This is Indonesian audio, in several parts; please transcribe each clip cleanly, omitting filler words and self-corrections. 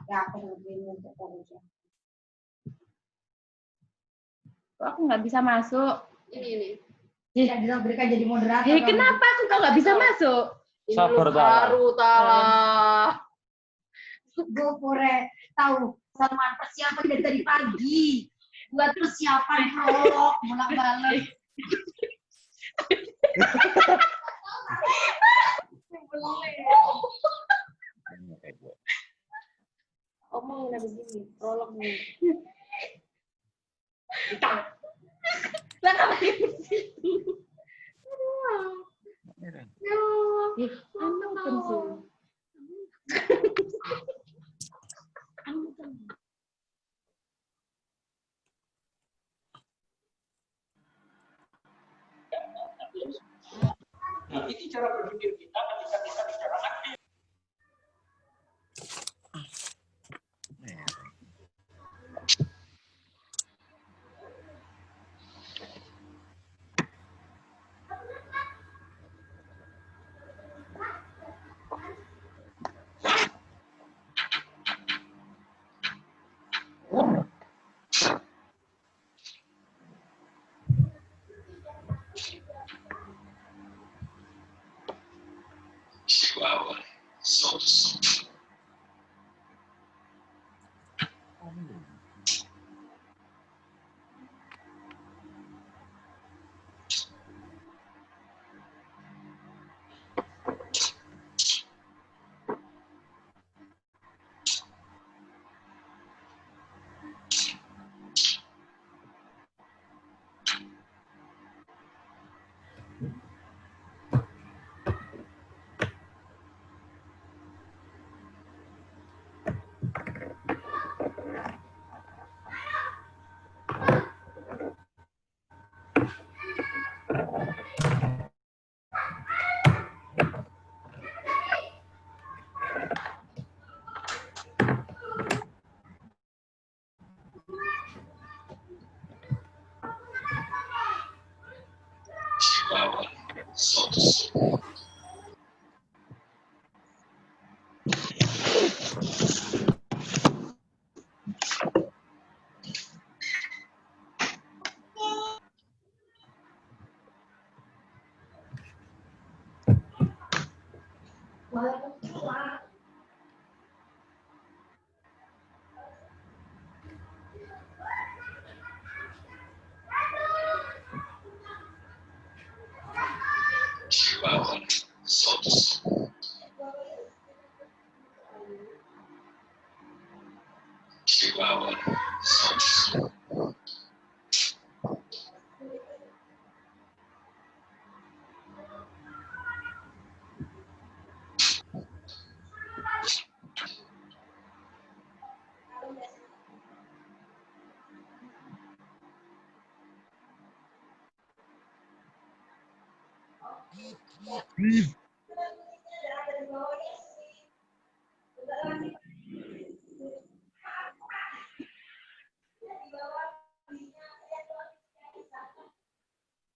Ya, aku bingung pokoknya. Kok aku nggak bisa masuk? Ini. Tidak bisa berikan jadi moderator. Kenapa aku kok nggak bisa masuk? Sabar baru tahu. Gue pure tahu sama persiapan dari tadi pagi. Buat persiapan prolog, bolak-balik. Omongin habis ini, prolog nih. Lah kenapa di situ? Nah, ini cara berpikir kita ketika kita bicara aktif. Chihuahua, soltos. Chihuahua, soltos. Chihuahua, soltos. Chihuahua, soltos.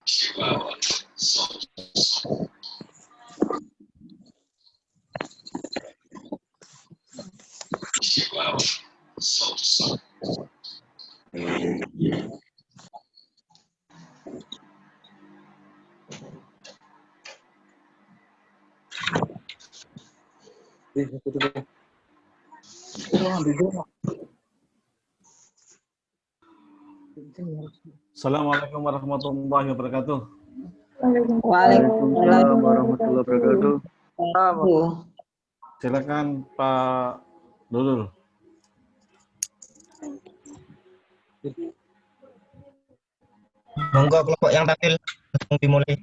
Chihuahua, soltos. Chihuahua, soltos. Assalamualaikum warahmatullahi wabarakatuh. Waalaikumsalam warahmatullahi wabarakatuh. Silakan Pak Dulul. Monggo kelompok yang tampil langsung dimulai.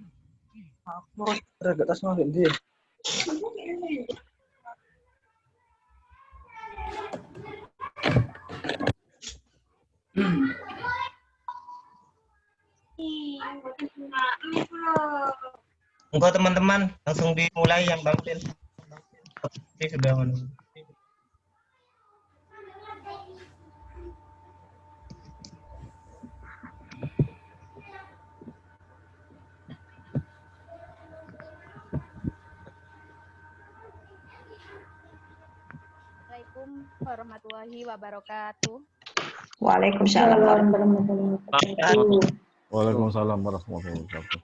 Monggo teman-teman langsung dimulai yang tampil. Oke, sudah menunggu. Assalamualaikum warahmatullahi wabarakatuh. Waalaikumsalam warahmatullahi wabarakatuh. Waalaikumsalam warahmatullahi wabarakatuh.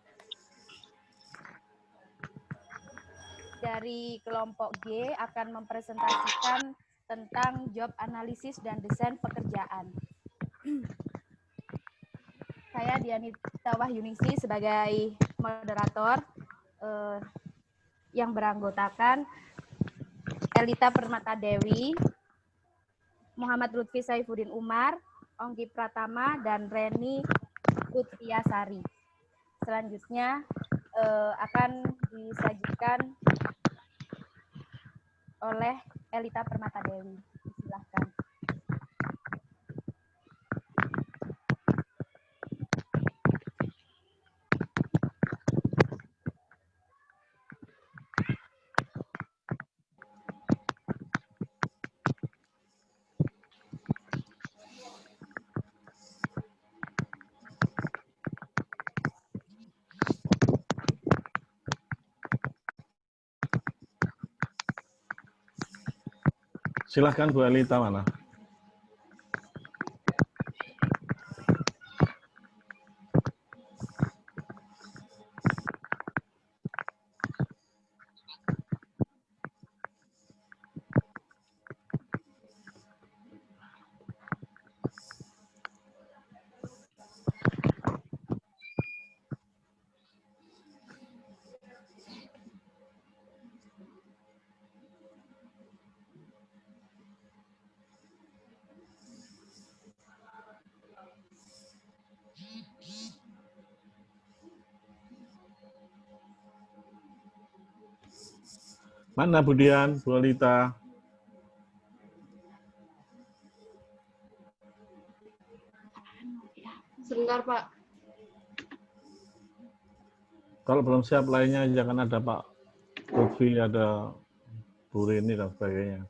Dari kelompok G akan mempresentasikan tentang job analisis dan desain pekerjaan. Saya Dianita Wahyuningsi sebagai moderator yang beranggotakan Elita Permata Dewi, Muhammad Lutfi Saifuddin Umar, Ongki Pratama, dan Reni Putriasari. Selanjutnya akan disajikan oleh Elita Permata Dewi. Silahkan. Silahkan Bu Elita mana? Mana Bu Dian, Bu Elita? Sebentar, Pak. Kalau belum siap lainnya jangan ada Pak Lutfi, ada Bu Rini dan sebagainya.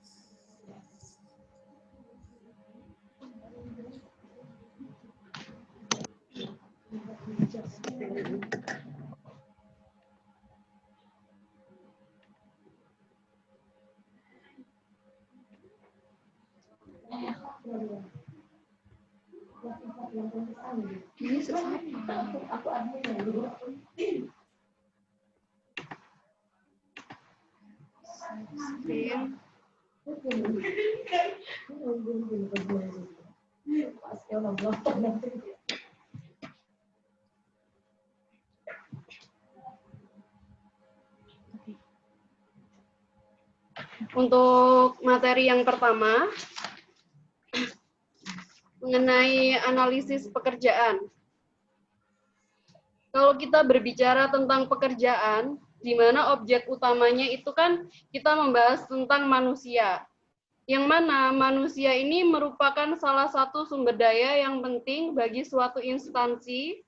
Untuk materi yang pertama, mengenai analisis pekerjaan. Kalau kita berbicara tentang pekerjaan, di mana objek utamanya itu kan kita membahas tentang manusia. Yang mana manusia ini merupakan salah satu sumber daya yang penting bagi suatu instansi,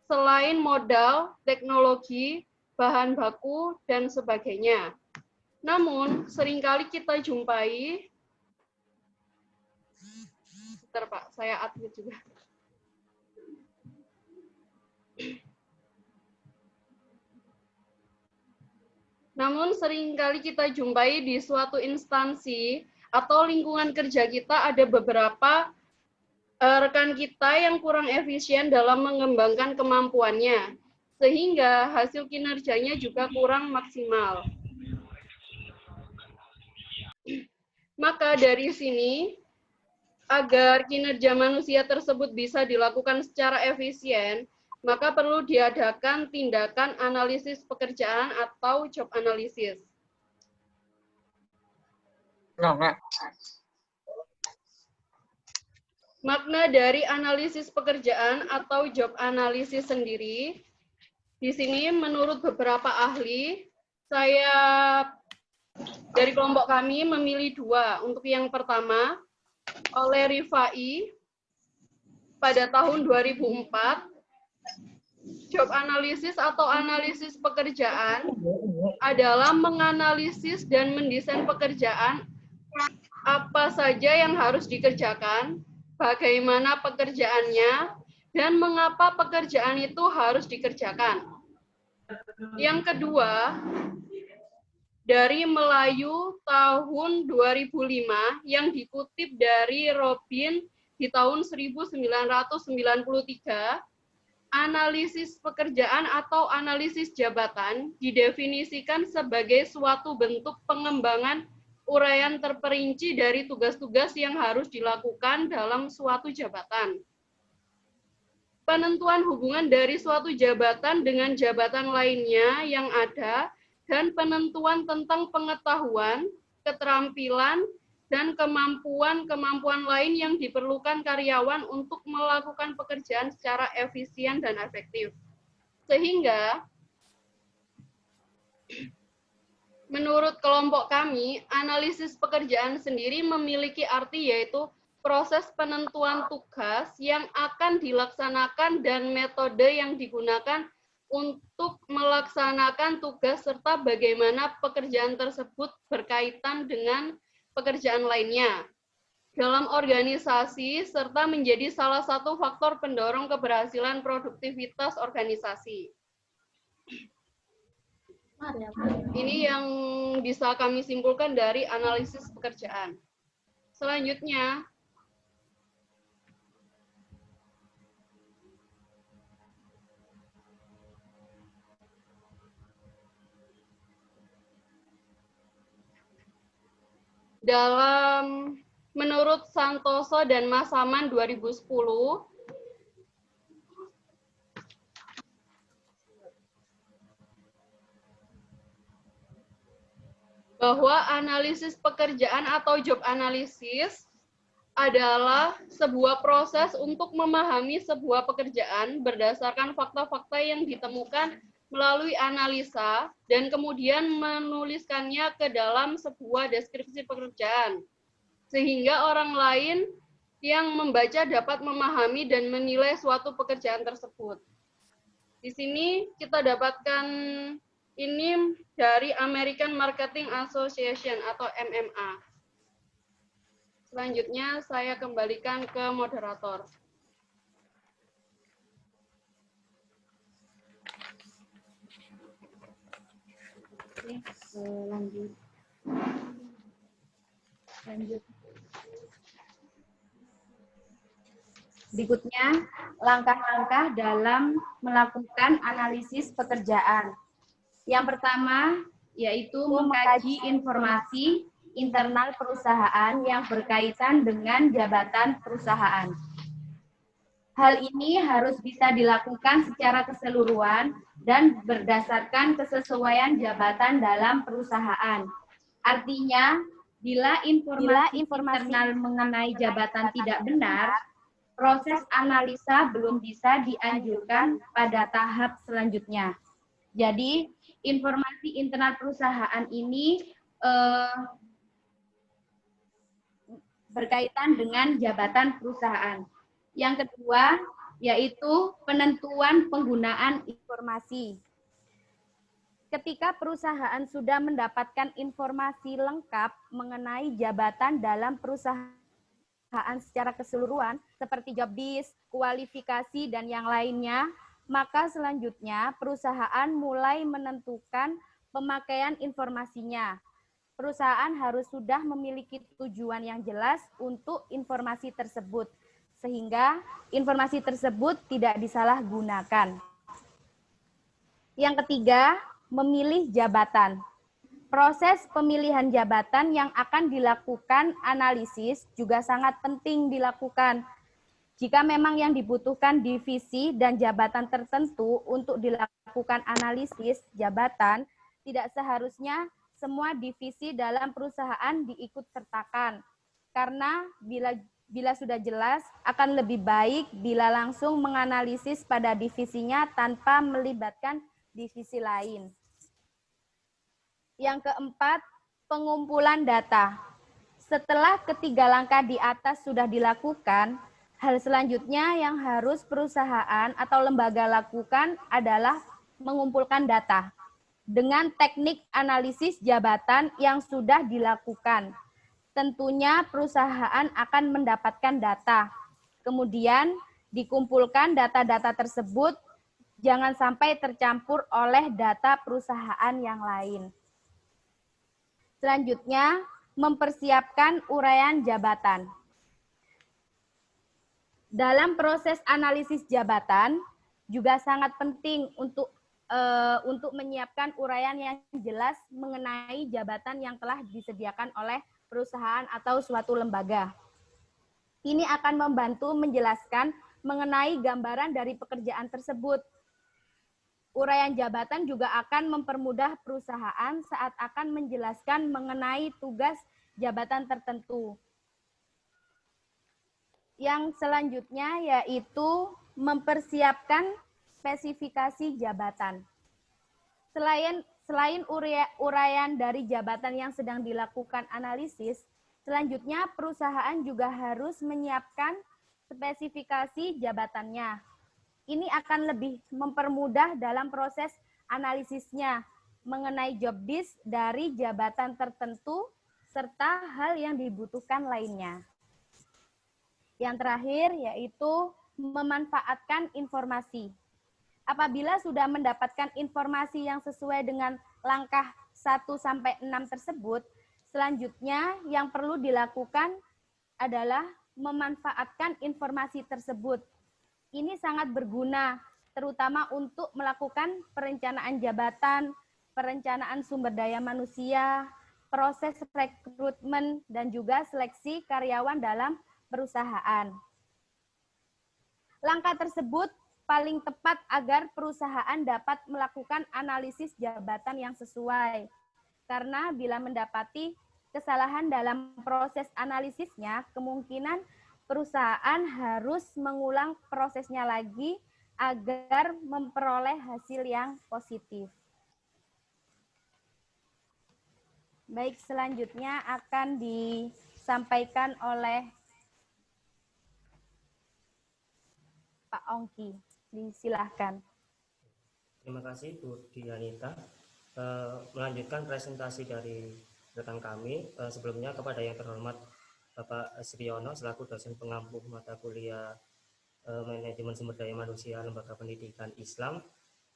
selain modal, teknologi, bahan baku, dan sebagainya. Namun, seringkali kita jumpai, bentar Pak, saya admit juga. Namun, seringkali kita jumpai di suatu instansi atau lingkungan kerja kita ada beberapa rekan kita yang kurang efisien dalam mengembangkan kemampuannya, sehingga hasil kinerjanya juga kurang maksimal. Maka dari sini, agar kinerja manusia tersebut bisa dilakukan secara efisien, maka perlu diadakan tindakan analisis pekerjaan atau job analisis. Makna dari analisis pekerjaan atau job analisis sendiri, di sini menurut beberapa ahli, saya dari kelompok kami memilih dua. Untuk yang pertama, oleh Rifai pada tahun 2004, job analisis atau analisis pekerjaan adalah menganalisis dan mendesain pekerjaan apa saja yang harus dikerjakan, bagaimana pekerjaannya, dan mengapa pekerjaan itu harus dikerjakan. Yang kedua, dari Melayu tahun 2005 yang dikutip dari Robin di tahun 1993, analisis pekerjaan atau analisis jabatan didefinisikan sebagai suatu bentuk pengembangan uraian terperinci dari tugas-tugas yang harus dilakukan dalam suatu jabatan. Penentuan hubungan dari suatu jabatan dengan jabatan lainnya yang ada, dan penentuan tentang pengetahuan, keterampilan, dan kemampuan-kemampuan lain yang diperlukan karyawan untuk melakukan pekerjaan secara efisien dan efektif. Sehingga, menurut kelompok kami, analisis pekerjaan sendiri memiliki arti yaitu proses penentuan tugas yang akan dilaksanakan dan metode yang digunakan untuk melaksanakan tugas serta bagaimana pekerjaan tersebut berkaitan dengan pekerjaan lainnya dalam organisasi serta menjadi salah satu faktor pendorong keberhasilan produktivitas organisasi. Ini yang bisa kami simpulkan dari analisis pekerjaan. Selanjutnya, menurut Santoso dan Masaman 2010, bahwa analisis pekerjaan atau job analysis adalah sebuah proses untuk memahami sebuah pekerjaan berdasarkan fakta-fakta yang ditemukan melalui analisa dan kemudian menuliskannya ke dalam sebuah deskripsi pekerjaan, sehingga orang lain yang membaca dapat memahami dan menilai suatu pekerjaan tersebut. Di sini kita dapatkan ini dari American Marketing Association atau MMA. Selanjutnya saya kembalikan ke moderator. Lanjut. Berikutnya, langkah-langkah dalam melakukan analisis pekerjaan. Yang pertama, yaitu mengkaji informasi internal perusahaan yang berkaitan dengan jabatan perusahaan. Hal ini harus bisa dilakukan secara keseluruhan dan berdasarkan kesesuaian jabatan dalam perusahaan. Artinya, bila informasi internal mengenai jabatan tidak benar, proses analisa belum bisa dianjurkan pada tahap selanjutnya. Jadi, informasi internal perusahaan ini berkaitan dengan jabatan perusahaan. Yang kedua, yaitu penentuan penggunaan informasi. Ketika perusahaan sudah mendapatkan informasi lengkap mengenai jabatan dalam perusahaan secara keseluruhan, seperti job desk, kualifikasi, dan yang lainnya, maka selanjutnya perusahaan mulai menentukan pemakaian informasinya. Perusahaan harus sudah memiliki tujuan yang jelas untuk informasi tersebut, sehingga informasi tersebut tidak disalahgunakan. Yang ketiga, memilih jabatan. Proses pemilihan jabatan yang akan dilakukan analisis juga sangat penting dilakukan. Jika memang yang dibutuhkan divisi dan jabatan tertentu untuk dilakukan analisis jabatan, tidak seharusnya semua divisi dalam perusahaan diikut-sertakan. Karena bila sudah jelas, akan lebih baik bila langsung menganalisis pada divisinya tanpa melibatkan divisi lain. Yang keempat, pengumpulan data. Setelah ketiga langkah di atas sudah dilakukan, hal selanjutnya yang harus perusahaan atau lembaga lakukan adalah mengumpulkan data dengan teknik analisis jabatan yang sudah dilakukan. Tentunya perusahaan akan mendapatkan data. Kemudian dikumpulkan data-data tersebut, jangan sampai tercampur oleh data perusahaan yang lain. Selanjutnya, mempersiapkan uraian jabatan. Dalam proses analisis jabatan juga sangat penting untuk menyiapkan uraian yang jelas mengenai jabatan yang telah disediakan oleh perusahaan atau suatu lembaga. Ini akan membantu menjelaskan mengenai gambaran dari pekerjaan tersebut. Uraian jabatan juga akan mempermudah perusahaan saat akan menjelaskan mengenai tugas jabatan tertentu. Yang selanjutnya yaitu mempersiapkan spesifikasi jabatan. Selain uraian dari jabatan yang sedang dilakukan analisis, selanjutnya perusahaan juga harus menyiapkan spesifikasi jabatannya. Ini akan lebih mempermudah dalam proses analisisnya mengenai job desk dari jabatan tertentu serta hal yang dibutuhkan lainnya. Yang terakhir yaitu memanfaatkan informasi. Apabila sudah mendapatkan informasi yang sesuai dengan langkah 1-6 tersebut, selanjutnya yang perlu dilakukan adalah memanfaatkan informasi tersebut. Ini sangat berguna, terutama untuk melakukan perencanaan jabatan, perencanaan sumber daya manusia, proses rekrutmen, dan juga seleksi karyawan dalam perusahaan. Langkah tersebut paling tepat agar perusahaan dapat melakukan analisis jabatan yang sesuai. Karena bila mendapati kesalahan dalam proses analisisnya, kemungkinan perusahaan harus mengulang prosesnya lagi agar memperoleh hasil yang positif. Baik, selanjutnya akan disampaikan oleh Pak Ongki. Disilahkan. Terima kasih Bu Dianita. Melanjutkan presentasi dari rekan kami, sebelumnya kepada yang terhormat Bapak Sriono selaku dosen pengampu mata kuliah Manajemen Sumber Daya Manusia Lembaga Pendidikan Islam,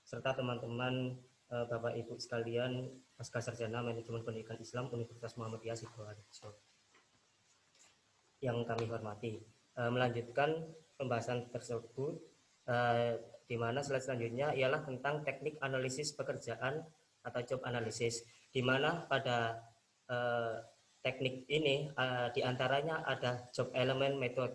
serta teman-teman Bapak Ibu sekalian pasca sarjana Manajemen Pendidikan Islam Universitas Muhammadiyah Sidoarjo yang kami hormati. Melanjutkan pembahasan tersebut, di mana slide selanjutnya ialah tentang teknik analisis pekerjaan atau job analysis, di mana pada teknik ini diantaranya ada job element method,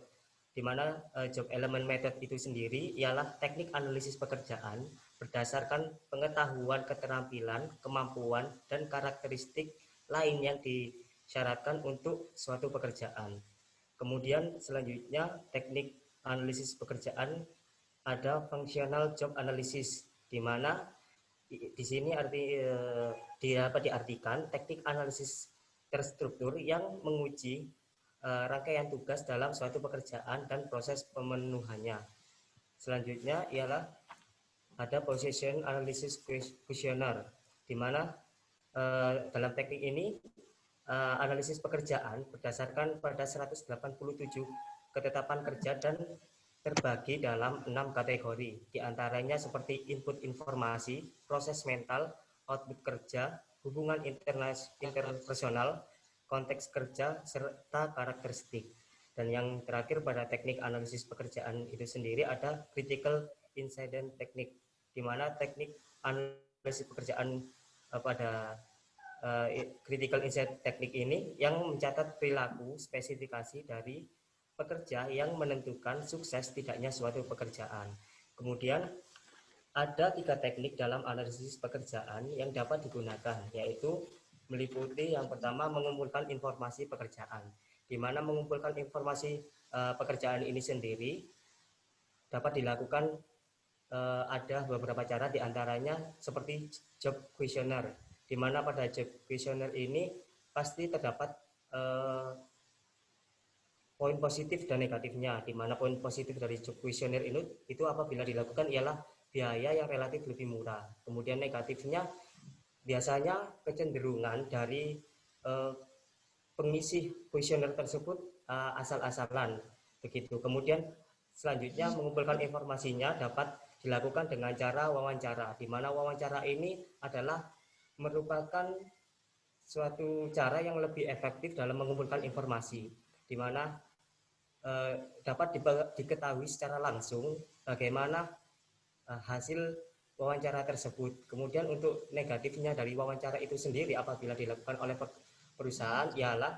di mana job element method itu sendiri ialah teknik analisis pekerjaan berdasarkan pengetahuan, keterampilan, kemampuan, dan karakteristik lain yang disyaratkan untuk suatu pekerjaan. Kemudian selanjutnya teknik analisis pekerjaan ada functional job analysis, di mana di sini dapat diartikan teknik analisis terstruktur yang menguji rangkaian tugas dalam suatu pekerjaan dan proses pemenuhannya. Selanjutnya ialah ada position analysis questionnaire, di mana dalam teknik ini analisis pekerjaan berdasarkan pada 187 ketetapan kerja dan terbagi dalam 6 kategori, diantaranya seperti input informasi, proses mental, output kerja, hubungan interpersonal, konteks kerja, serta karakteristik. Dan yang terakhir pada teknik analisis pekerjaan itu sendiri ada critical incident technique, di mana teknik analisis pekerjaan pada critical incident technique ini yang mencatat perilaku spesifikasi dari pekerja yang menentukan sukses tidaknya suatu pekerjaan. Kemudian ada 3 teknik dalam analisis pekerjaan yang dapat digunakan, yaitu meliputi yang pertama mengumpulkan informasi pekerjaan, di mana mengumpulkan informasi pekerjaan ini sendiri dapat dilakukan ada beberapa cara, diantaranya seperti job questionnaire, di mana pada job questionnaire ini pasti terdapat poin positif dan negatifnya, di mana poin positif dari job questionnaire itu apabila dilakukan ialah biaya yang relatif lebih murah. Kemudian negatifnya biasanya kecenderungan dari pengisi kuesioner tersebut asal-asalan begitu. Kemudian selanjutnya mengumpulkan informasinya dapat dilakukan dengan cara wawancara, di mana wawancara ini adalah merupakan suatu cara yang lebih efektif dalam mengumpulkan informasi, di mana dapat diketahui secara langsung bagaimana hasil wawancara tersebut. Kemudian untuk negatifnya dari wawancara itu sendiri apabila dilakukan oleh perusahaan ialah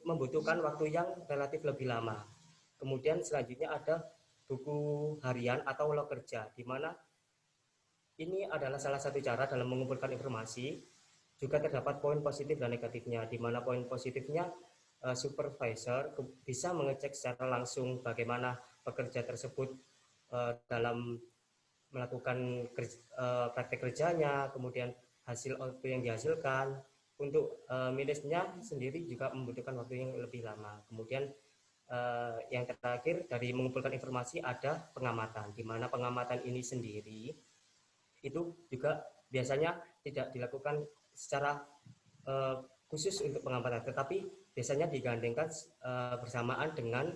membutuhkan waktu yang relatif lebih lama. Kemudian selanjutnya ada buku harian atau log kerja, di mana ini adalah salah satu cara dalam mengumpulkan informasi. Juga terdapat poin positif dan negatifnya, di mana poin positifnya supervisor bisa mengecek secara langsung bagaimana pekerja tersebut dalam melakukan praktek kerjanya, kemudian hasil output yang dihasilkan. Untuk minusnya sendiri juga membutuhkan waktu yang lebih lama. Kemudian yang terakhir dari mengumpulkan informasi ada pengamatan, di mana pengamatan ini sendiri itu juga biasanya tidak dilakukan secara khusus untuk pengamatan, tetapi biasanya digandengkan bersamaan dengan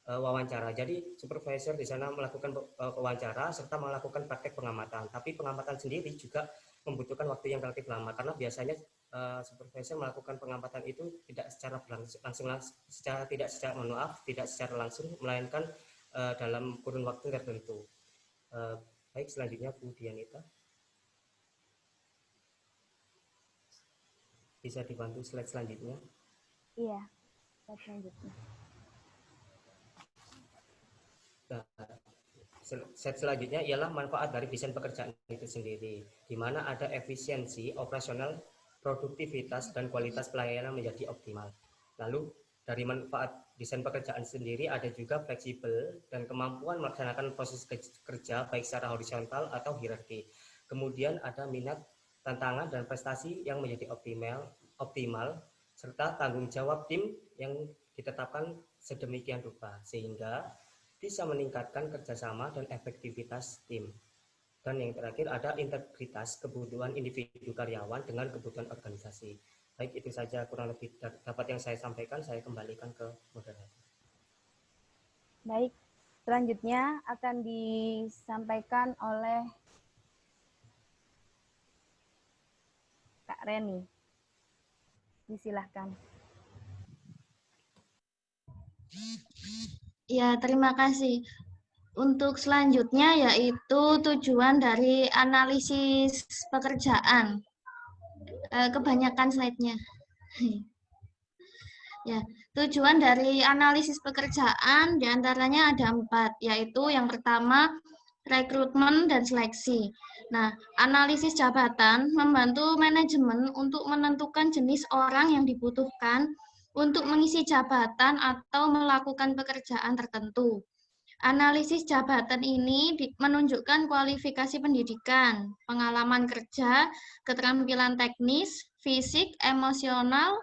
wawancara. Jadi supervisor di sana melakukan wawancara serta melakukan praktek pengamatan. Tapi pengamatan sendiri juga membutuhkan waktu yang relatif lama, karena biasanya supervisor melakukan pengamatan itu tidak secara tidak secara langsung, melainkan dalam kurun waktu tertentu. Baik, selanjutnya Bu Dianita. Bisa dibantu slide selanjutnya? Iya, slide selanjutnya. Nah, slide selanjutnya ialah manfaat dari desain pekerjaan itu sendiri, di mana ada efisiensi operasional, produktivitas, dan kualitas pelayanan menjadi optimal. Lalu dari manfaat desain pekerjaan sendiri ada juga fleksibel dan kemampuan melaksanakan proses kerja baik secara horizontal atau hierarki. Kemudian ada minat, tantangan, dan prestasi yang menjadi optimal, serta tanggung jawab tim yang ditetapkan sedemikian rupa, sehingga bisa meningkatkan kerjasama dan efektivitas tim. Dan yang terakhir ada integritas kebutuhan individu karyawan dengan kebutuhan organisasi. Baik, itu saja kurang lebih dapat yang saya sampaikan. Saya kembalikan ke moderator. Baik, selanjutnya akan disampaikan oleh Kak Reni. Disilahkan. Ya, terima kasih. Untuk selanjutnya yaitu tujuan dari analisis pekerjaan. Kebanyakan slide-nya. Ya, tujuan dari analisis pekerjaan diantaranya ada 4, yaitu yang pertama rekrutmen dan seleksi. Nah, analisis jabatan membantu manajemen untuk menentukan jenis orang yang dibutuhkan untuk mengisi jabatan atau melakukan pekerjaan tertentu. Analisis jabatan ini menunjukkan kualifikasi pendidikan, pengalaman kerja, keterampilan teknis, fisik, emosional,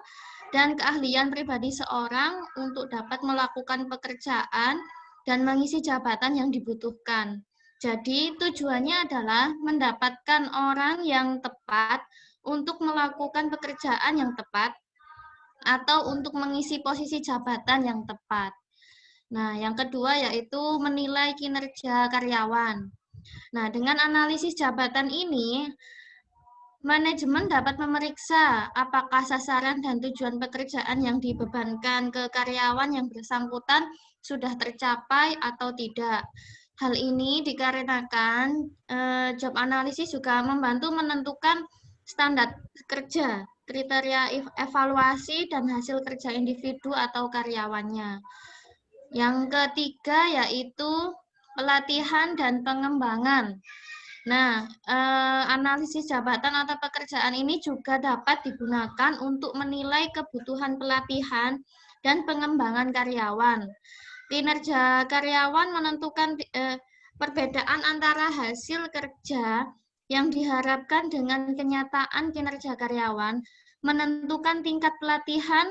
dan keahlian pribadi seorang untuk dapat melakukan pekerjaan dan mengisi jabatan yang dibutuhkan. Jadi tujuannya adalah mendapatkan orang yang tepat untuk melakukan pekerjaan yang tepat atau untuk mengisi posisi jabatan yang tepat. Nah, yang kedua yaitu menilai kinerja karyawan. Nah, dengan analisis jabatan ini, manajemen dapat memeriksa apakah sasaran dan tujuan pekerjaan yang dibebankan ke karyawan yang bersangkutan sudah tercapai atau tidak. Hal ini dikarenakan job analisis juga membantu menentukan standar kerja, kriteria evaluasi, dan hasil kerja individu atau karyawannya. Yang ketiga yaitu pelatihan dan pengembangan. Nah, analisis jabatan atau pekerjaan ini juga dapat digunakan untuk menilai kebutuhan pelatihan dan pengembangan karyawan. Kinerja karyawan menentukan perbedaan antara hasil kerja yang diharapkan dengan kenyataan kinerja karyawan, menentukan tingkat pelatihan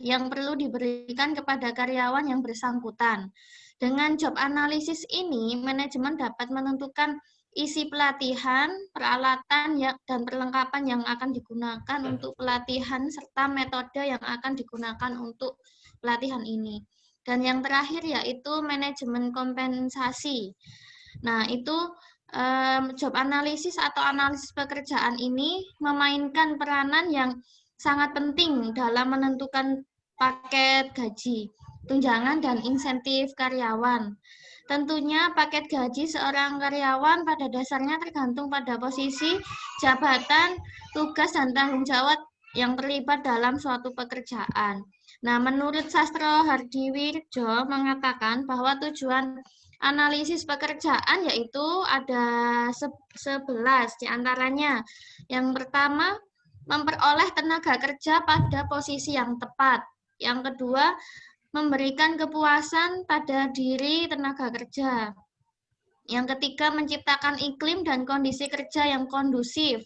yang perlu diberikan kepada karyawan yang bersangkutan. Dengan job analisis ini, manajemen dapat menentukan isi pelatihan, peralatan dan perlengkapan yang akan digunakan untuk pelatihan, serta metode yang akan digunakan untuk pelatihan ini. Dan yang terakhir yaitu manajemen kompensasi. Nah, itu job analisis atau analisis pekerjaan ini memainkan peranan yang sangat penting dalam menentukan paket gaji, tunjangan, dan insentif karyawan. Tentunya paket gaji seorang karyawan pada dasarnya tergantung pada posisi, jabatan, tugas, dan tanggung jawab yang terlibat dalam suatu pekerjaan. Nah, menurut Sastro Hardiwirjo mengatakan bahwa tujuan analisis pekerjaan yaitu ada 11 diantaranya. Yang pertama, memperoleh tenaga kerja pada posisi yang tepat. Yang kedua, memberikan kepuasan pada diri tenaga kerja. Yang ketiga, menciptakan iklim dan kondisi kerja yang kondusif.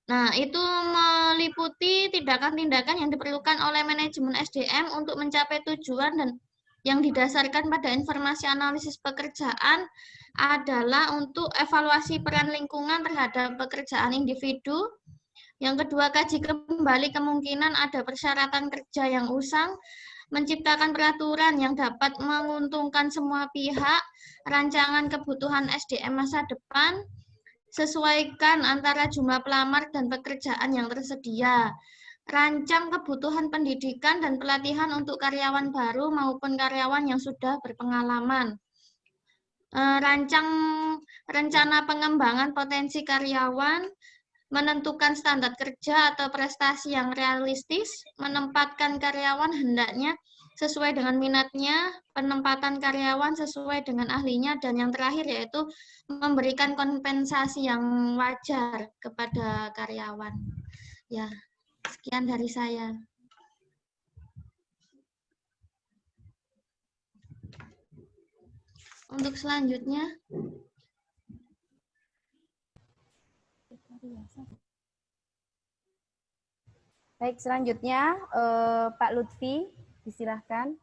Nah, itu meliputi tindakan-tindakan yang diperlukan oleh manajemen SDM untuk mencapai tujuan dan yang didasarkan pada informasi analisis pekerjaan adalah untuk evaluasi peran lingkungan terhadap pekerjaan individu. Yang kedua, kaji kembali kemungkinan ada persyaratan kerja yang usang, menciptakan peraturan yang dapat menguntungkan semua pihak, rancangan kebutuhan SDM masa depan, sesuaikan antara jumlah pelamar dan pekerjaan yang tersedia, rancang kebutuhan pendidikan dan pelatihan untuk karyawan baru maupun karyawan yang sudah berpengalaman, rancang rencana pengembangan potensi karyawan, menentukan standar kerja atau prestasi yang realistis, menempatkan karyawan hendaknya sesuai dengan minatnya, penempatan karyawan sesuai dengan ahlinya, dan yang terakhir yaitu memberikan kompensasi yang wajar kepada karyawan. Ya, sekian dari saya. Untuk selanjutnya, baik, selanjutnya Pak Lutfi, disilahkan.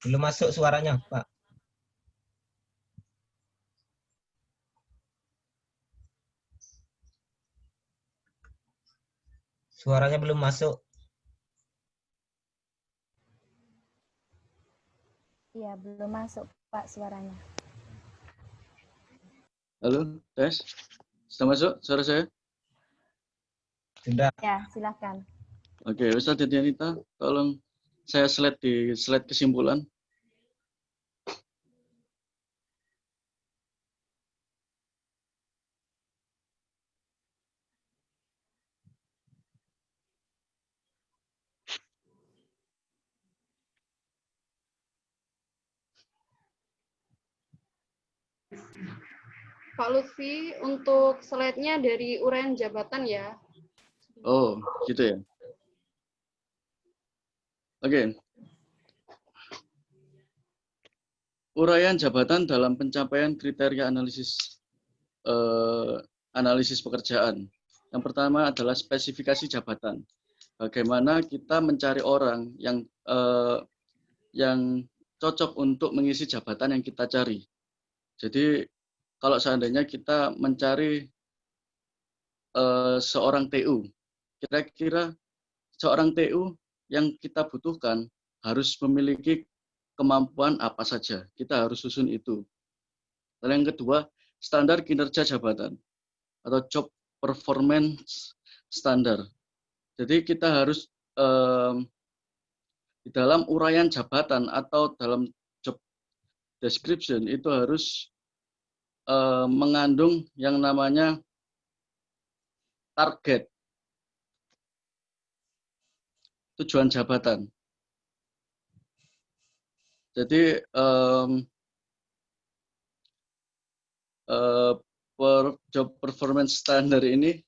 Belum masuk suaranya, Pak. Suaranya belum masuk. Iya, belum masuk, Pak, suaranya. Halo, tes. Sudah masuk suara saya? Sudah. Ya, silakan. Oke, Ustaz Dianita, tolong saya slide di slide kesimpulan. Pak Lutfi, untuk slide-nya dari uraian jabatan ya. Oh, gitu ya. Oke. Uraian jabatan dalam pencapaian kriteria analisis analisis pekerjaan. Yang pertama adalah spesifikasi jabatan. Bagaimana kita mencari orang yang cocok untuk mengisi jabatan yang kita cari. Jadi kalau seandainya kita mencari seorang TU, kira-kira seorang TU yang kita butuhkan harus memiliki kemampuan apa saja. Kita harus susun itu. Dan yang kedua, standar kinerja jabatan atau job performance standar. Jadi kita harus di dalam uraian jabatan atau dalam job description itu harus mengandung yang namanya target, tujuan jabatan. Jadi job performance standard ini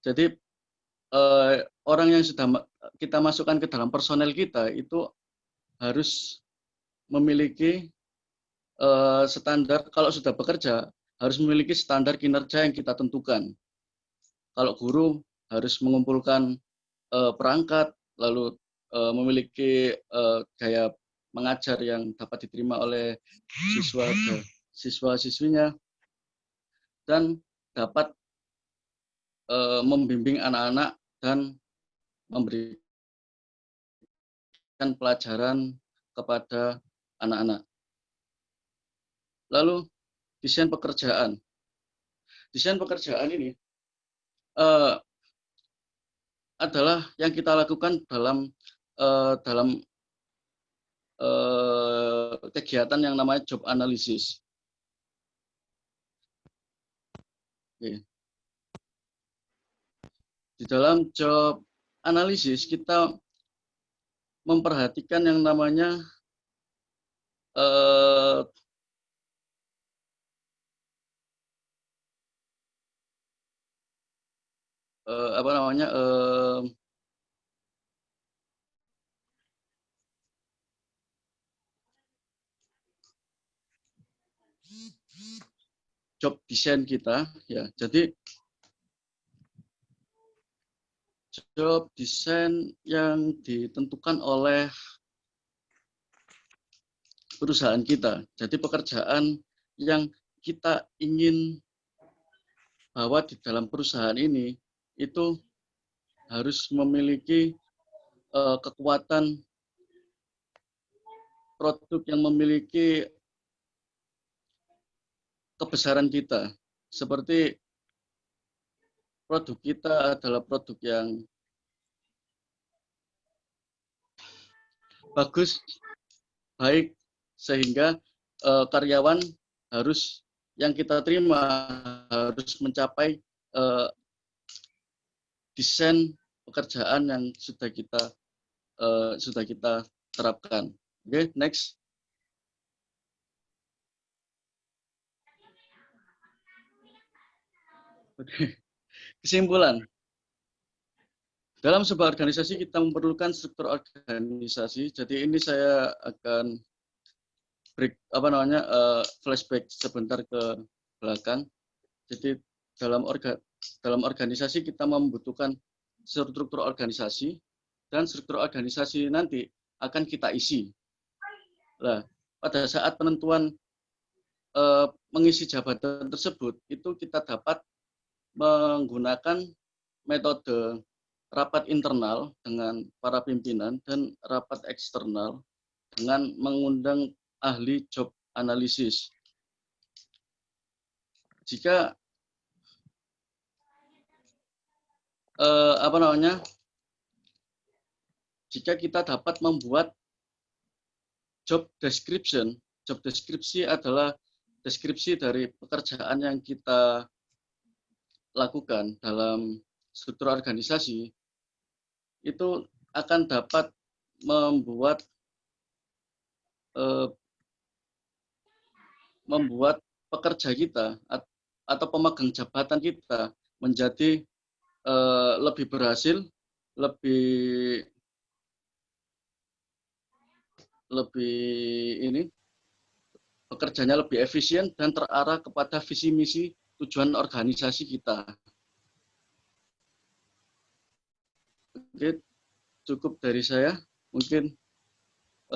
jadi orang yang sudah kita masukkan ke dalam personel kita itu harus memiliki standar, kalau sudah bekerja harus memiliki standar kinerja yang kita tentukan. Kalau guru harus mengumpulkan perangkat, lalu memiliki gaya mengajar yang dapat diterima oleh siswa-siswinya, dan dapat membimbing anak-anak dan memberikan pelajaran kepada anak-anak. Lalu desain pekerjaan. Desain pekerjaan ini adalah yang kita lakukan dalam kegiatan yang namanya job analysis. Oke. Di dalam job analysis kita memperhatikan yang namanya job design kita, ya. Jadi job design yang ditentukan oleh perusahaan kita. Jadi pekerjaan yang kita ingin bahwa di dalam perusahaan ini itu harus memiliki kekuatan produk yang memiliki kebesaran kita. Seperti produk kita adalah produk yang bagus, baik, sehingga karyawan harus yang kita terima harus mencapai desain pekerjaan yang sudah kita terapkan. Oke, next. Oke. Kesimpulan. Dalam sebuah organisasi kita memerlukan struktur organisasi. Jadi ini saya akan flashback sebentar ke belakang. Jadi dalam organisasi kita membutuhkan struktur organisasi, dan struktur organisasi nanti akan kita isi. Nah, pada saat penentuan mengisi jabatan tersebut, itu kita dapat menggunakan metode rapat internal dengan para pimpinan dan rapat eksternal dengan mengundang ahli job analisis. Jika jika kita dapat membuat job description, job deskripsi adalah deskripsi dari pekerjaan yang kita lakukan dalam struktur organisasi, itu akan dapat membuat pekerja kita atau pemegang jabatan kita menjadi lebih berhasil, pekerjanya lebih efisien dan terarah kepada visi misi tujuan organisasi kita. Oke, cukup dari saya. Mungkin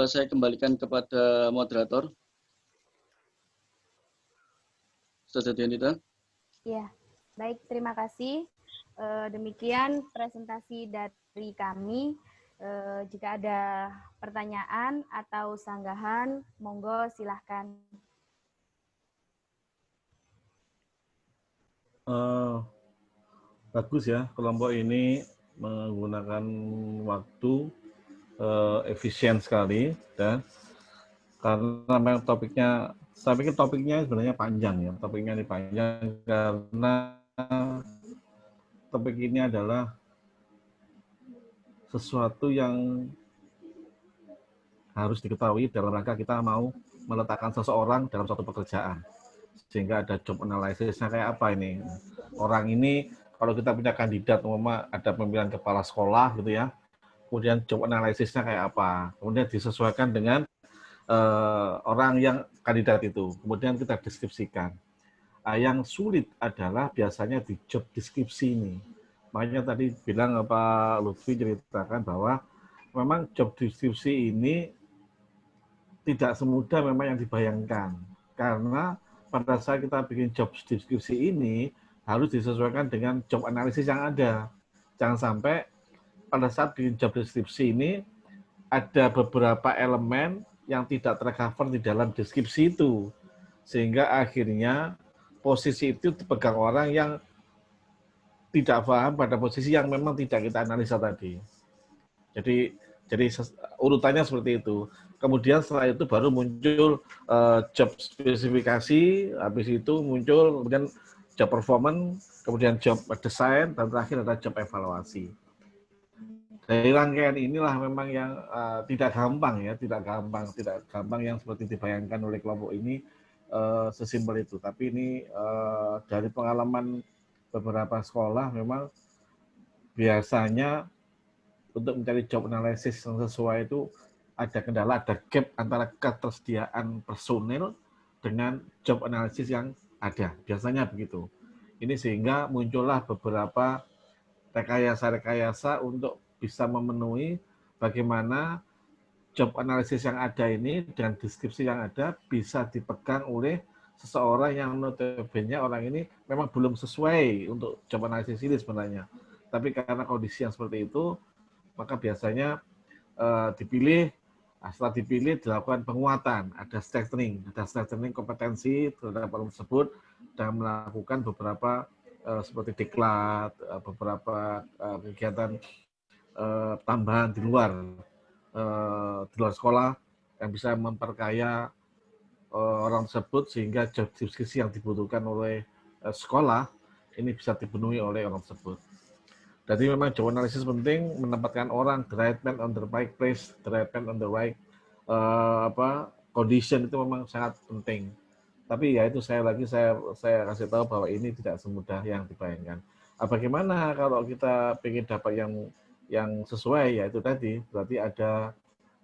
saya kembalikan kepada moderator. Ustazah Dianita. Ya, baik, terima kasih. Demikian presentasi dari kami. Jika ada pertanyaan atau sanggahan, monggo silahkan. Bagus ya, kelompok ini menggunakan waktu efisien sekali, ya. Karena memang topiknya, saya pikir topiknya sebenarnya panjang ya. Topiknya ini panjang karena topik ini adalah sesuatu yang harus diketahui dalam rangka kita mau meletakkan seseorang dalam suatu pekerjaan. Sehingga ada job analysis-nya kayak apa ini. Orang ini, kalau kita punya kandidat, ada pemilihan kepala sekolah gitu ya, kemudian job analysis-nya kayak apa. Kemudian disesuaikan dengan orang yang kandidat itu. Kemudian kita deskripsikan. Yang sulit adalah biasanya di job deskripsi ini. Makanya tadi bilang Pak Lutfi ceritakan bahwa memang job deskripsi ini tidak semudah memang yang dibayangkan. Karena pada saat kita bikin job deskripsi ini harus disesuaikan dengan job analisis yang ada. Jangan sampai pada saat bikin job deskripsi ini ada beberapa elemen yang tidak tercover di dalam deskripsi itu. Sehingga akhirnya posisi itu dipegang orang yang tidak paham pada posisi yang memang tidak kita analisa tadi. Jadi urutannya seperti itu. Kemudian setelah itu baru muncul job spesifikasi, habis itu muncul kemudian job performance, kemudian job design, dan terakhir ada job evaluasi. Dari rangkaian inilah memang yang tidak gampang yang seperti dibayangkan oleh kelompok ini sesimpel itu. Tapi ini dari pengalaman beberapa sekolah memang biasanya untuk mencari job analysis yang sesuai itu ada kendala, ada gap antara ketersediaan personil dengan job analisis yang ada. Biasanya begitu. Ini sehingga muncullah beberapa rekayasa-rekayasa untuk bisa memenuhi bagaimana job analisis yang ada ini dengan deskripsi yang ada bisa dipegang oleh seseorang yang notabene orang ini memang belum sesuai untuk job analisis ini sebenarnya. Tapi karena kondisi yang seperti itu, maka biasanya dipilih, setelah dipilih dilakukan penguatan, ada strengthening kompetensi terhadap orang tersebut dan melakukan beberapa seperti diklat, beberapa kegiatan tambahan di luar sekolah yang bisa memperkaya orang tersebut sehingga job deskripsi yang dibutuhkan oleh sekolah ini bisa dipenuhi oleh orang tersebut. Jadi memang job analisis penting, menempatkan orang the right man on the right place, the right man on the right condition itu memang sangat penting. Tapi ya itu saya kasih tahu bahwa ini tidak semudah yang dibayangkan. Bagaimana kalau kita ingin dapat yang sesuai, ya itu tadi berarti ada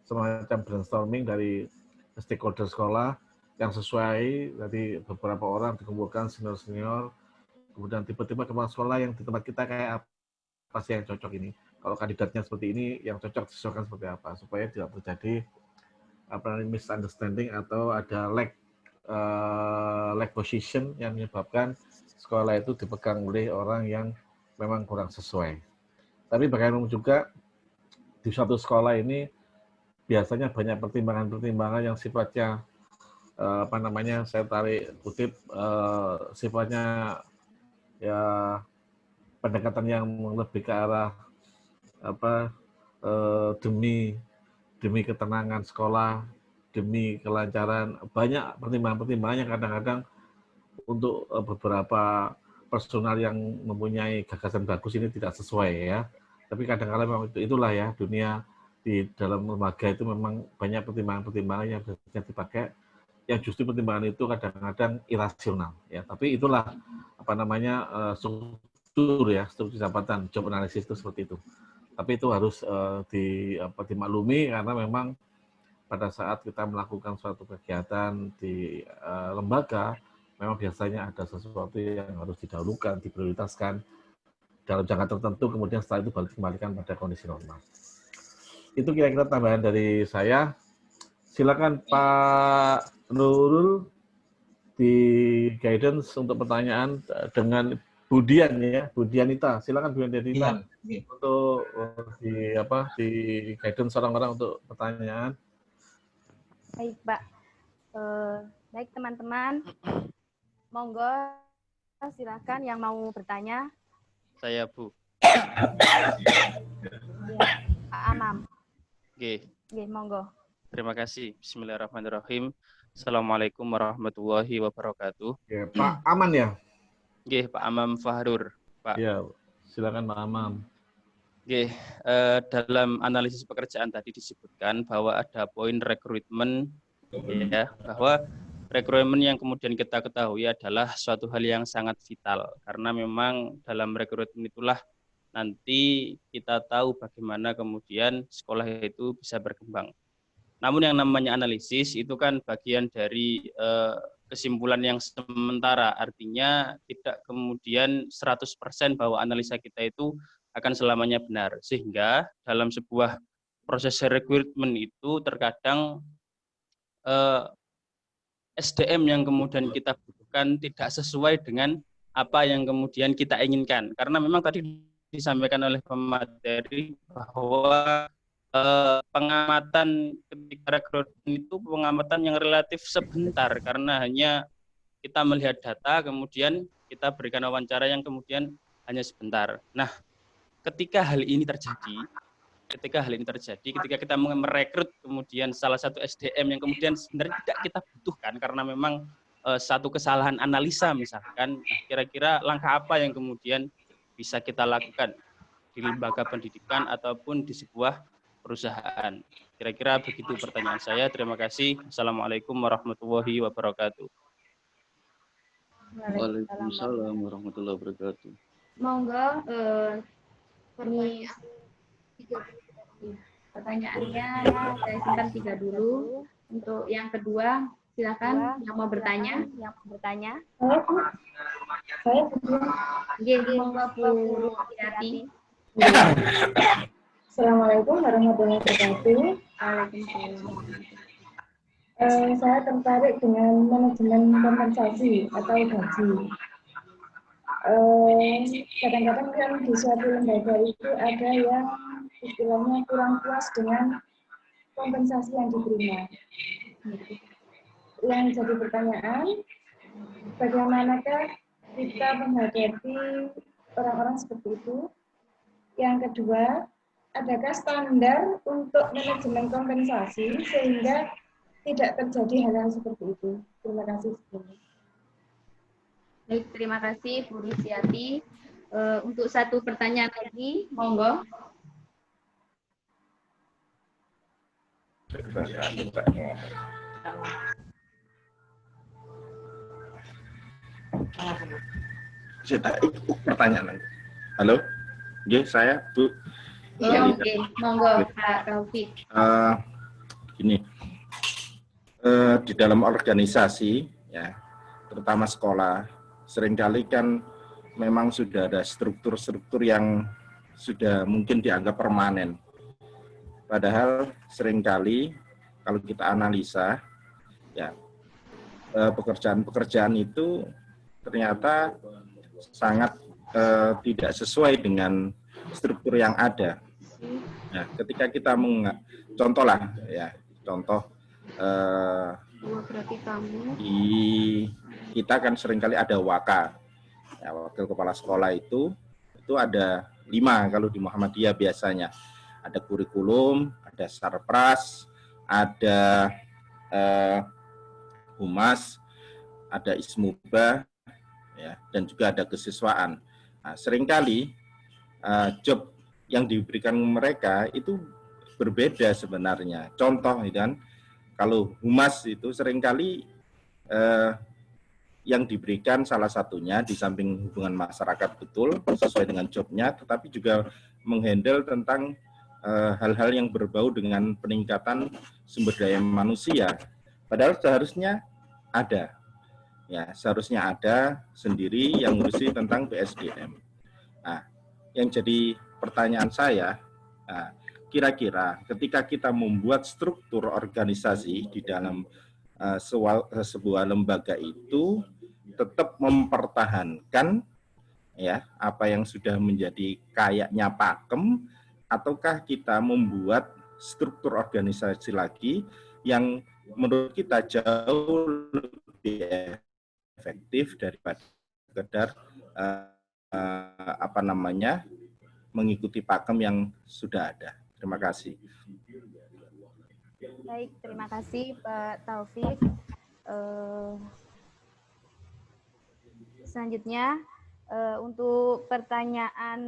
semacam brainstorming dari stakeholder sekolah yang sesuai. Jadi beberapa orang dikumpulkan senior, kemudian tiba-tiba kepala sekolah yang di tempat kita kayak apa sih yang cocok ini. Kalau kandidatnya seperti ini, yang cocok disesuaikan seperti apa supaya tidak terjadi misunderstanding atau ada lag position yang menyebabkan sekolah itu dipegang oleh orang yang memang kurang sesuai. Tapi bagaimana juga di suatu sekolah ini biasanya banyak pertimbangan-pertimbangan yang sifatnya saya tarik kutip sifatnya ya pendekatan yang lebih ke arah demi ketenangan sekolah, demi kelancaran, banyak pertimbangan-pertimbangan yang kadang-kadang untuk beberapa personal yang mempunyai gagasan bagus ini tidak sesuai ya. Tapi kadang-kadang memang itulah ya, dunia di dalam lembaga itu memang banyak pertimbangan-pertimbangan yang biasanya dipakai, yang justru pertimbangan itu kadang-kadang irasional ya. Tapi itulah struktur jabatan job analysis itu seperti itu. Tapi itu harus dimaklumi karena memang pada saat kita melakukan suatu kegiatan di lembaga, memang biasanya ada sesuatu yang harus didahulukan, diprioritaskan dalam jangka tertentu, kemudian setelah itu baru dikembalikan pada kondisi normal. Itu kira-kira tambahan dari saya. Silakan Pak Nurul di guidance untuk pertanyaan dengan Budianita. Silakan Bu Dianita untuk di guidance orang-orang untuk pertanyaan. Baik, Pak. Baik, teman-teman. Monggo, silakan yang mau bertanya. Saya, Bu. Pak Amam. Oke. Monggo. Terima kasih. Bismillahirrahmanirrahim. Assalamualaikum warahmatullahi wabarakatuh. Ya, Pak Aman ya? Oke, Pak Amam Fahrur. Pak. Ya, silakan Pak Amam. Oke, dalam analisis pekerjaan tadi disebutkan bahwa ada poin rekrutmen, ya, bahwa rekrutmen yang kemudian kita ketahui adalah suatu hal yang sangat vital karena memang dalam rekrutmen itulah nanti kita tahu bagaimana kemudian sekolah itu bisa berkembang. Namun yang namanya analisis itu kan bagian dari kesimpulan yang sementara, artinya tidak kemudian 100% bahwa analisa kita itu akan selamanya benar. Sehingga dalam sebuah proses rekrutmen itu terkadang SDM yang kemudian kita butuhkan tidak sesuai dengan apa yang kemudian kita inginkan. Karena memang tadi disampaikan oleh pemateri bahwa pengamatan ketika rekrutmen itu pengamatan yang relatif sebentar, karena hanya kita melihat data, kemudian kita berikan wawancara yang kemudian hanya sebentar. Nah, ketika hal ini terjadi, ketika kita merekrut kemudian salah satu SDM yang kemudian sebenarnya tidak kita butuhkan karena memang satu kesalahan analisa misalkan, kira-kira langkah apa yang kemudian bisa kita lakukan di lembaga pendidikan ataupun di sebuah perusahaan. Kira-kira begitu pertanyaan saya. Terima kasih. Assalamualaikum warahmatullahi wabarakatuh. Waalaikumsalam warahmatullahi wabarakatuh. Monggo, ini pertanyaannya saya simpan 3 dulu. Untuk yang kedua, silakan yang mau bertanya. Saya kedua. Monggo Bu Rusiati. Assalamualaikum warahmatullahi wabarakatuh. Saya tertarik dengan manajemen kompensasi atau gaji. Kadang-kadang kan di suatu lembaga itu ada yang istilahnya kurang puas dengan kompensasi yang diterima. Yang jadi pertanyaan, bagaimanakah kita menghadapi orang-orang seperti itu? Yang kedua, adakah standar untuk manajemen kompensasi sehingga tidak terjadi hal-hal seperti itu? Terima kasih sebelumnya. Baik, terima kasih Bu Rusiati. Untuk satu pertanyaan lagi, monggo. Pertanyaan. Halo, saya Bu. Iya, oke. Monggo Pak Taufik. Gini, di dalam organisasi, ya, terutama sekolah, seringkali kan memang sudah ada struktur-struktur yang sudah mungkin dianggap permanen. Padahal seringkali kalau kita analisa, ya, pekerjaan-pekerjaan itu ternyata sangat tidak sesuai dengan struktur yang ada. Nah, ketika kita contoh kita kan seringkali ada waka, ya, wakil kepala sekolah itu ada 5 kalau di Muhammadiyah biasanya. Ada kurikulum, ada sarpras, ada humas, ada ismuba, ya, dan juga ada kesiswaan. Nah, seringkali job yang diberikan mereka itu berbeda sebenarnya. Contoh, kan, kalau humas itu seringkali yang diberikan salah satunya di samping hubungan masyarakat betul sesuai dengan jobnya, tetapi juga menghandle tentang hal-hal yang berbau dengan peningkatan sumber daya manusia. Padahal seharusnya ada. Ya, seharusnya ada sendiri yang ngurusi tentang BSDM. Nah, yang jadi pertanyaan saya, kira-kira ketika kita membuat struktur organisasi di dalam sebuah lembaga itu tetap mempertahankan, ya, apa yang sudah menjadi kayaknya pakem, ataukah kita membuat struktur organisasi lagi yang menurut kita jauh lebih efektif daripada sekedar mengikuti pakem yang sudah ada. Terima kasih. Baik, terima kasih Pak Taufik. Selanjutnya untuk pertanyaan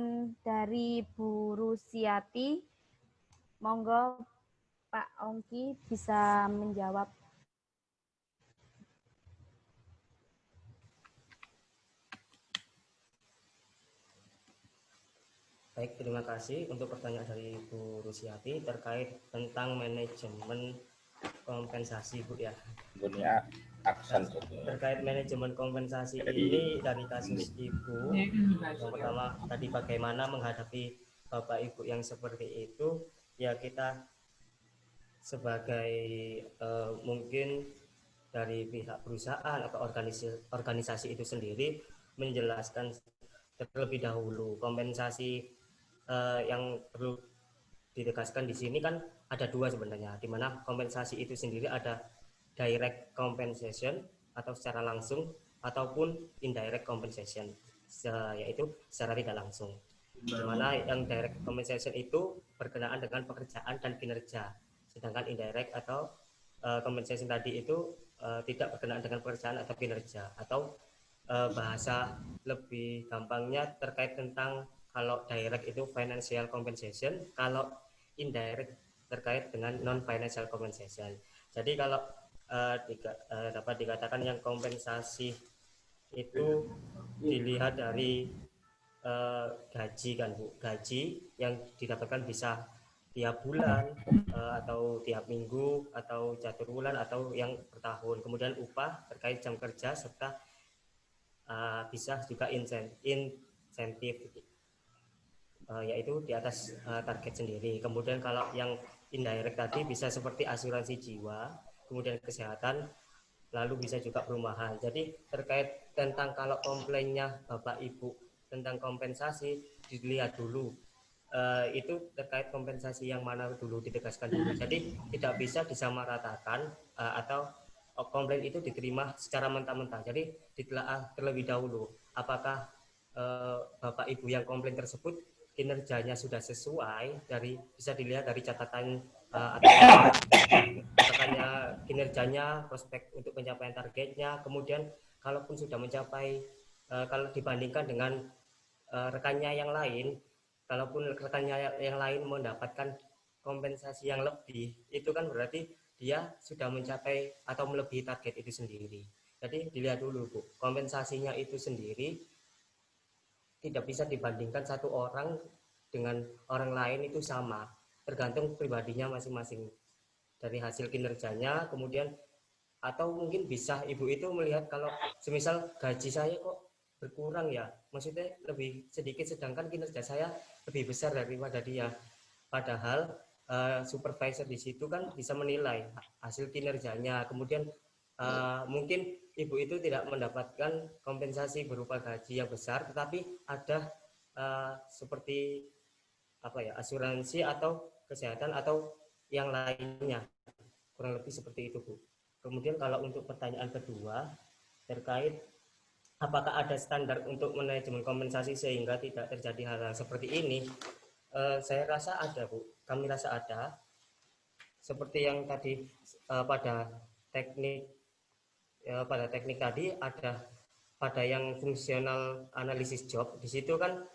dari Bu Rusiati, monggo Pak Ongki bisa menjawab. Baik, terima kasih untuk pertanyaan dari Bu Rusiati terkait tentang manajemen kompensasi Bu ya. Dunia aksen Terkait manajemen kompensasi ini dari kasus Ibu, yang pertama tadi bagaimana menghadapi Bapak Ibu yang seperti itu, ya kita sebagai mungkin dari pihak perusahaan atau organisasi itu sendiri menjelaskan terlebih dahulu kompensasi yang perlu ditegaskan di sini kan ada dua sebenarnya, di mana kompensasi itu sendiri ada direct compensation atau secara langsung ataupun indirect compensation, yaitu secara tidak langsung. Di mana yang direct compensation itu berkenaan dengan pekerjaan dan kinerja, sedangkan indirect atau compensation tadi itu tidak berkenaan dengan pekerjaan atau kinerja, atau bahasa lebih gampangnya terkait tentang kalau direct itu financial compensation, kalau indirect terkait dengan non financial compensation. Jadi kalau dapat dikatakan yang kompensasi itu dilihat dari gaji kan Bu, gaji yang didapatkan bisa tiap bulan atau tiap minggu atau catur bulan atau yang per tahun. Kemudian upah terkait jam kerja serta bisa juga insentif yaitu di atas target sendiri. Kemudian kalau yang indirect tadi bisa seperti asuransi jiwa, kemudian kesehatan, lalu bisa juga perumahan. Jadi terkait tentang kalau komplainnya Bapak Ibu tentang kompensasi, dilihat dulu itu terkait kompensasi yang mana dulu, ditegaskan dulu. Jadi tidak bisa disamaratakan atau komplain itu diterima secara mentah-mentah. Jadi ditelaah terlebih dahulu apakah Bapak Ibu yang komplain tersebut kinerjanya sudah sesuai, dari bisa dilihat dari catatan atau catatannya kinerjanya, prospek untuk pencapaian targetnya. Kemudian kalaupun sudah mencapai, kalau dibandingkan dengan rekannya yang lain, kalaupun rekannya yang lain mendapatkan kompensasi yang lebih, itu kan berarti dia sudah mencapai atau melebihi target itu sendiri. Jadi dilihat dulu Bu, kompensasinya itu sendiri tidak bisa dibandingkan satu orang dengan orang lain itu sama, tergantung pribadinya masing-masing dari hasil kinerjanya. Kemudian atau mungkin bisa Ibu itu melihat kalau semisal gaji saya kok berkurang ya, maksudnya lebih sedikit sedangkan kinerja saya lebih besar daripada dia, padahal supervisor di situ kan bisa menilai hasil kinerjanya. Kemudian mungkin Ibu itu tidak mendapatkan kompensasi berupa gaji yang besar, tetapi ada seperti apa ya, asuransi atau kesehatan atau yang lainnya, kurang lebih seperti itu Bu. Kemudian kalau untuk pertanyaan kedua terkait apakah ada standar untuk manajemen kompensasi sehingga tidak terjadi hal-hal seperti ini, saya rasa ada Bu, kami rasa ada. Seperti yang tadi pada teknik tadi ada pada yang fungsional analisis job, di situ kan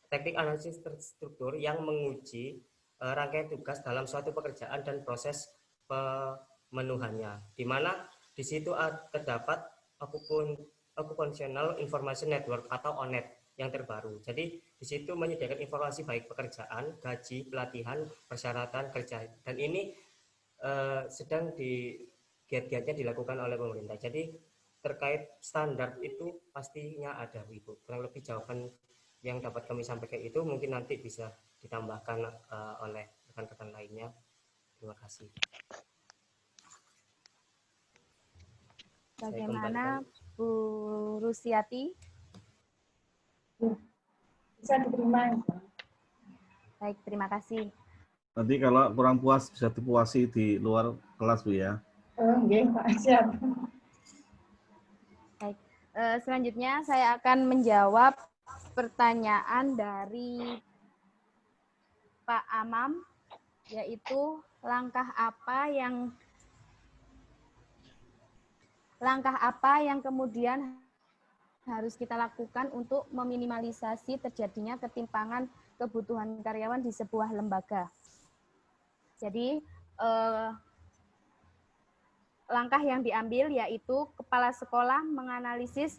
teknik analisis terstruktur yang menguji rangkaian tugas dalam suatu pekerjaan dan proses pemenuhannya, di mana di situ terdapat occupational information network atau ONET yang terbaru. Jadi di situ menyediakan informasi baik pekerjaan, gaji, pelatihan, persyaratan kerja, dan ini sedang giat-giatnya dilakukan oleh pemerintah. Jadi terkait standar itu pastinya ada Ibu. Kurang lebih jawaban yang dapat kami sampaikan itu, mungkin nanti bisa ditambahkan oleh rekan-rekan lainnya. Terima kasih. Bagaimana Bu Rusiati? Bisa diterima. Baik, terima kasih. Nanti kalau kurang puas bisa dipuasi di luar kelas Bu ya. Oh, nggih, Pak, siap. Baik, selanjutnya saya akan menjawab pertanyaan dari Pak Amam, yaitu langkah apa yang kemudian harus kita lakukan untuk meminimalisasi terjadinya ketimpangan kebutuhan karyawan di sebuah lembaga. Jadi langkah yang diambil yaitu kepala sekolah menganalisis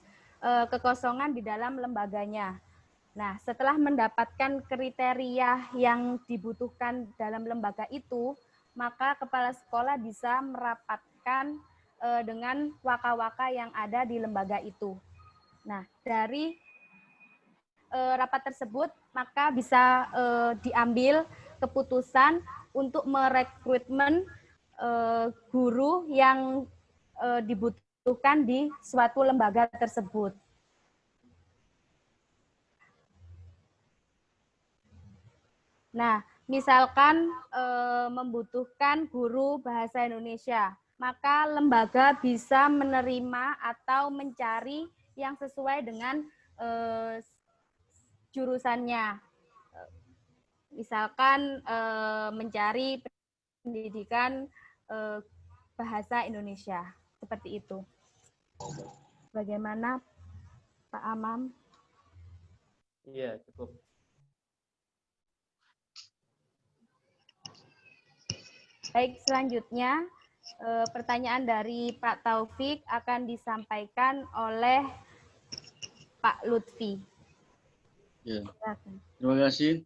kekosongan di dalam lembaganya. Nah, setelah mendapatkan kriteria yang dibutuhkan dalam lembaga itu, maka kepala sekolah bisa merapatkan dengan waka-waka yang ada di lembaga itu. Nah, dari rapat tersebut maka bisa diambil keputusan untuk merekrutmen guru yang dibutuhkan di suatu lembaga tersebut. Nah, misalkan membutuhkan guru bahasa Indonesia, maka lembaga bisa menerima atau mencari yang sesuai dengan jurusannya. Misalkan mencari pendidikan bahasa Indonesia, seperti itu. Bagaimana Pak Amam? Iya, cukup. Baik, selanjutnya pertanyaan dari Pak Taufik akan disampaikan oleh Pak Lutfi. Ya. Terima kasih.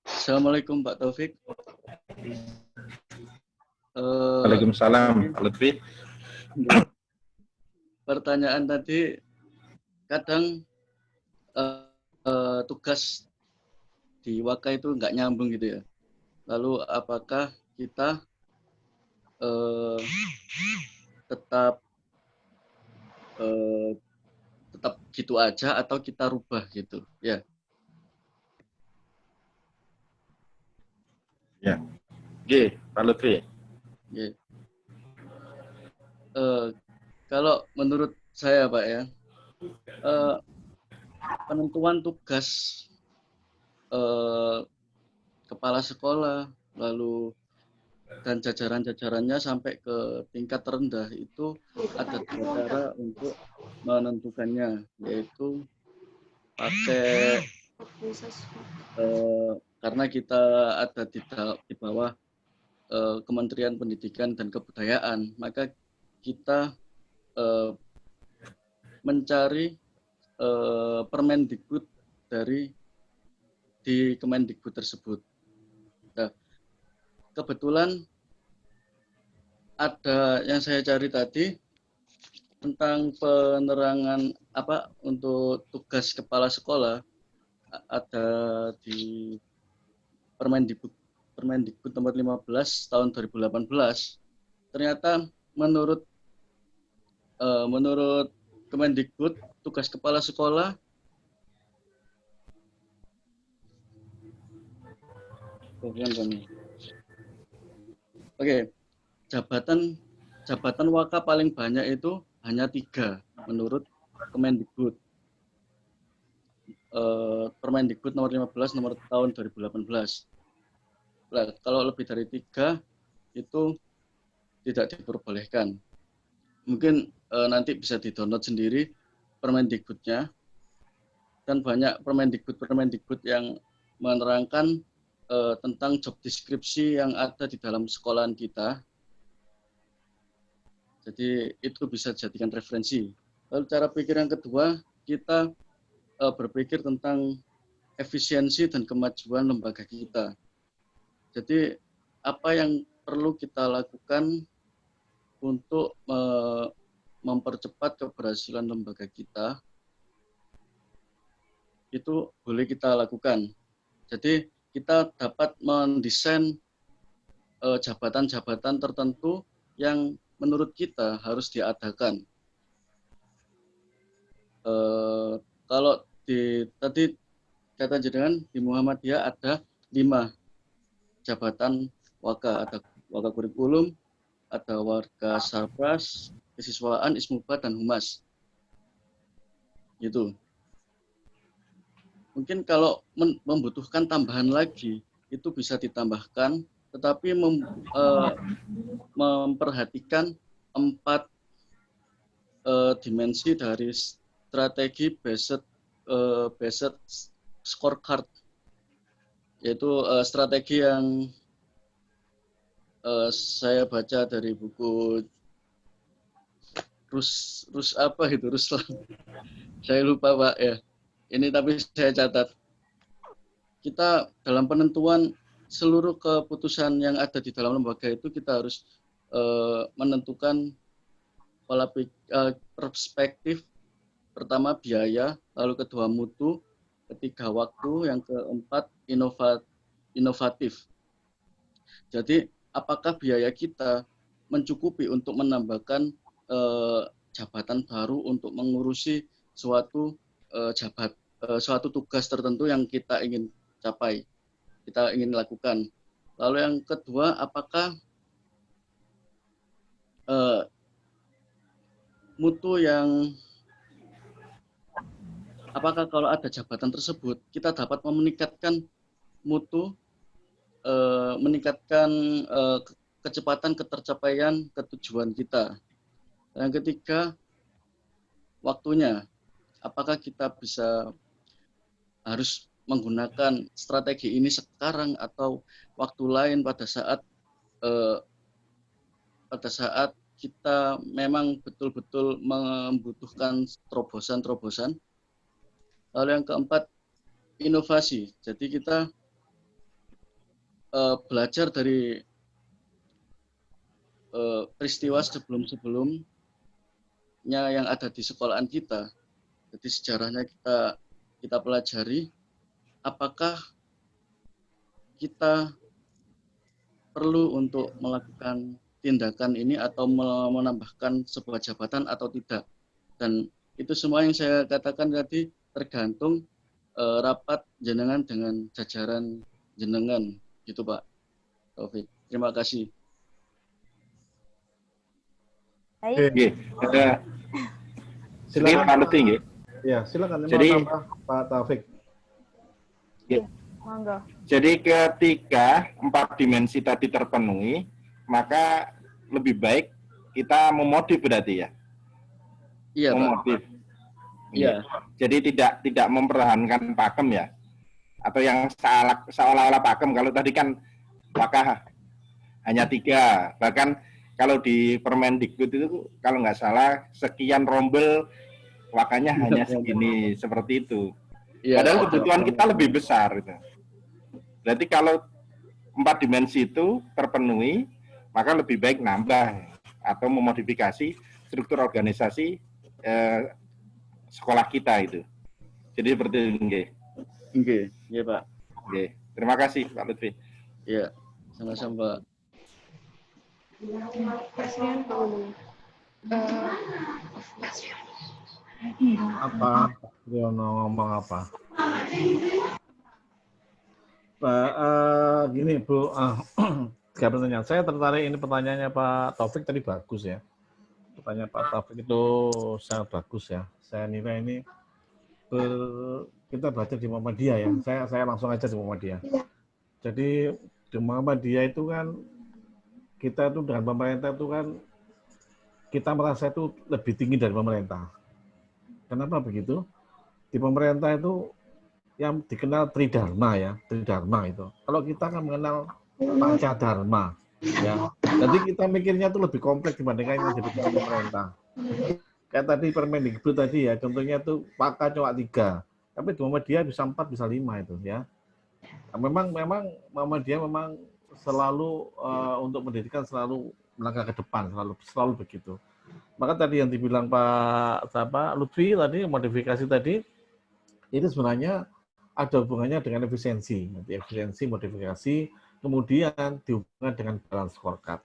Assalamualaikum Pak Taufik. Waalaikumsalam Pak Lutfi. Pertanyaan tadi, kadang tugas di Waka itu nggak nyambung gitu ya. Lalu apakah kita tetap gitu aja atau kita rubah gitu ya? Ya, Oke, Pak Lutfi. Ya. Kalau menurut saya Pak ya, penentuan tugas kepala sekolah lalu dan jajaran-jajarannya sampai ke tingkat terendah itu ada dua cara untuk menentukannya, yaitu pakai karena kita ada di bawah Kementerian Pendidikan dan Kebudayaan, maka kita mencari Permendikbud di Kemendikbud tersebut. Nah, kebetulan ada yang saya cari tadi tentang penerangan untuk tugas kepala sekolah, ada di Permendikbud nomor 15 tahun 2018. Ternyata menurut Kemendikbud, tugas kepala sekolah jabatan Waka paling banyak itu hanya 3 menurut Kemendikbud. Permendikbud nomor 15 nomor tahun 2018. Nah, kalau lebih dari 3 itu tidak diperbolehkan. Mungkin nanti bisa di-download sendiri Permendikbudnya, dan banyak Permendikbud yang menerangkan tentang job deskripsi yang ada di dalam sekolahan kita. Jadi itu bisa dijadikan referensi. Lalu cara pikir yang kedua, kita berpikir tentang efisiensi dan kemajuan lembaga kita. Jadi apa yang perlu kita lakukan untuk mempercepat keberhasilan lembaga kita, itu boleh kita lakukan. Jadi kita dapat mendesain jabatan-jabatan tertentu yang menurut kita harus diadakan. Kalau tadi kata jenengan di Muhammadiyah ada 5 jabatan Waka, ada Waka Kurikulum, ada Waka Sarpras, Kesiswaan, Ismuba, dan Humas. Gitu. Mungkin kalau membutuhkan tambahan lagi, itu bisa ditambahkan, tetapi memperhatikan 4 dimensi dari strategi based scorecard, yaitu strategi yang saya baca dari buku Ruslan. Saya lupa Pak ya. Ini tapi saya catat. Kita dalam penentuan seluruh keputusan yang ada di dalam lembaga itu kita harus menentukan pola perspektif, pertama biaya, lalu kedua mutu, ketiga waktu, yang keempat inovatif. Jadi apakah biaya kita mencukupi untuk menambahkan jabatan baru untuk mengurusi suatu suatu tugas tertentu yang kita ingin capai, kita ingin lakukan. Lalu yang kedua, apakah mutu yang apakah kalau ada jabatan tersebut kita dapat meningkatkan mutu, meningkatkan kecepatan ketercapaian ketujuan kita. Yang ketiga, waktunya. Apakah kita bisa harus menggunakan strategi ini sekarang atau waktu lain pada saat kita memang betul-betul membutuhkan terobosan-terobosan. Lalu yang keempat, inovasi. Jadi kita belajar dari peristiwa sebelum-sebelumnya yang ada di sekolahan kita. Jadi sejarahnya kita pelajari, apakah kita perlu untuk melakukan tindakan ini atau menambahkan sebuah jabatan atau tidak. Dan itu semua yang saya katakan tadi tergantung rapat jenengan dengan jajaran jenengan, gitu Pak Taufik. Terima kasih. Baik. Silakan Pak Lutfi. Ya, silakan. Jadi Pak Taufik. Ya. Monggo. Jadi ketika 4 dimensi tadi terpenuhi, maka lebih baik kita memodif berarti ya. Iya, memodif. Pak. Iya. Jadi tidak mempertahankan pakem ya. Atau yang seolah-olah pakem. Kalau tadi kan wakah hanya 3. Bahkan kalau di Permendikbud itu kalau nggak salah sekian rombel wakanya hanya segini, seperti itu. Ya, padahal kebutuhan kita lebih besar. Gitu. Berarti kalau 4 dimensi itu terpenuhi, maka lebih baik nambah atau memodifikasi struktur organisasi sekolah kita itu. Jadi seperti itu. Oke, ya Pak. Oke, terima kasih Pak Lutfi. Iya, sama-sama. Apa? Riono ngomong apa? Gini Bu, tiga pertanyaan. Saya tertarik ini pertanyaannya Pak Taufik tadi bagus ya. Pertanyaan Pak Taufik itu sangat bagus ya. Saya nilai ini kita belajar di Muhammadiyah ya. Saya langsung aja di Muhammadiyah. Jadi di Muhammadiyah itu kan kita itu dengan pemerintah itu kan kita merasa itu lebih tinggi dari pemerintah. Kenapa begitu? Di pemerintah itu yang dikenal Tridharma ya, Tridharma itu. Kalau kita kan mengenal Pancadharma ya. Jadi kita mikirnya itu lebih kompleks dibandingkan yang jadi pemerintah. Kayak tadi Permendikbud tadi ya, contohnya itu Waka cuma 3. Tapi di Muhammadiyah bisa 4, bisa 5 itu ya. Nah, memang Muhammadiyah memang selalu untuk pendidikan selalu melangkah ke depan, selalu begitu. Maka tadi yang dibilang Pak Lutfi tadi, modifikasi tadi, itu sebenarnya ada hubungannya dengan efisiensi. Nanti efisiensi, modifikasi, kemudian dihubungkan dengan balance scorecard.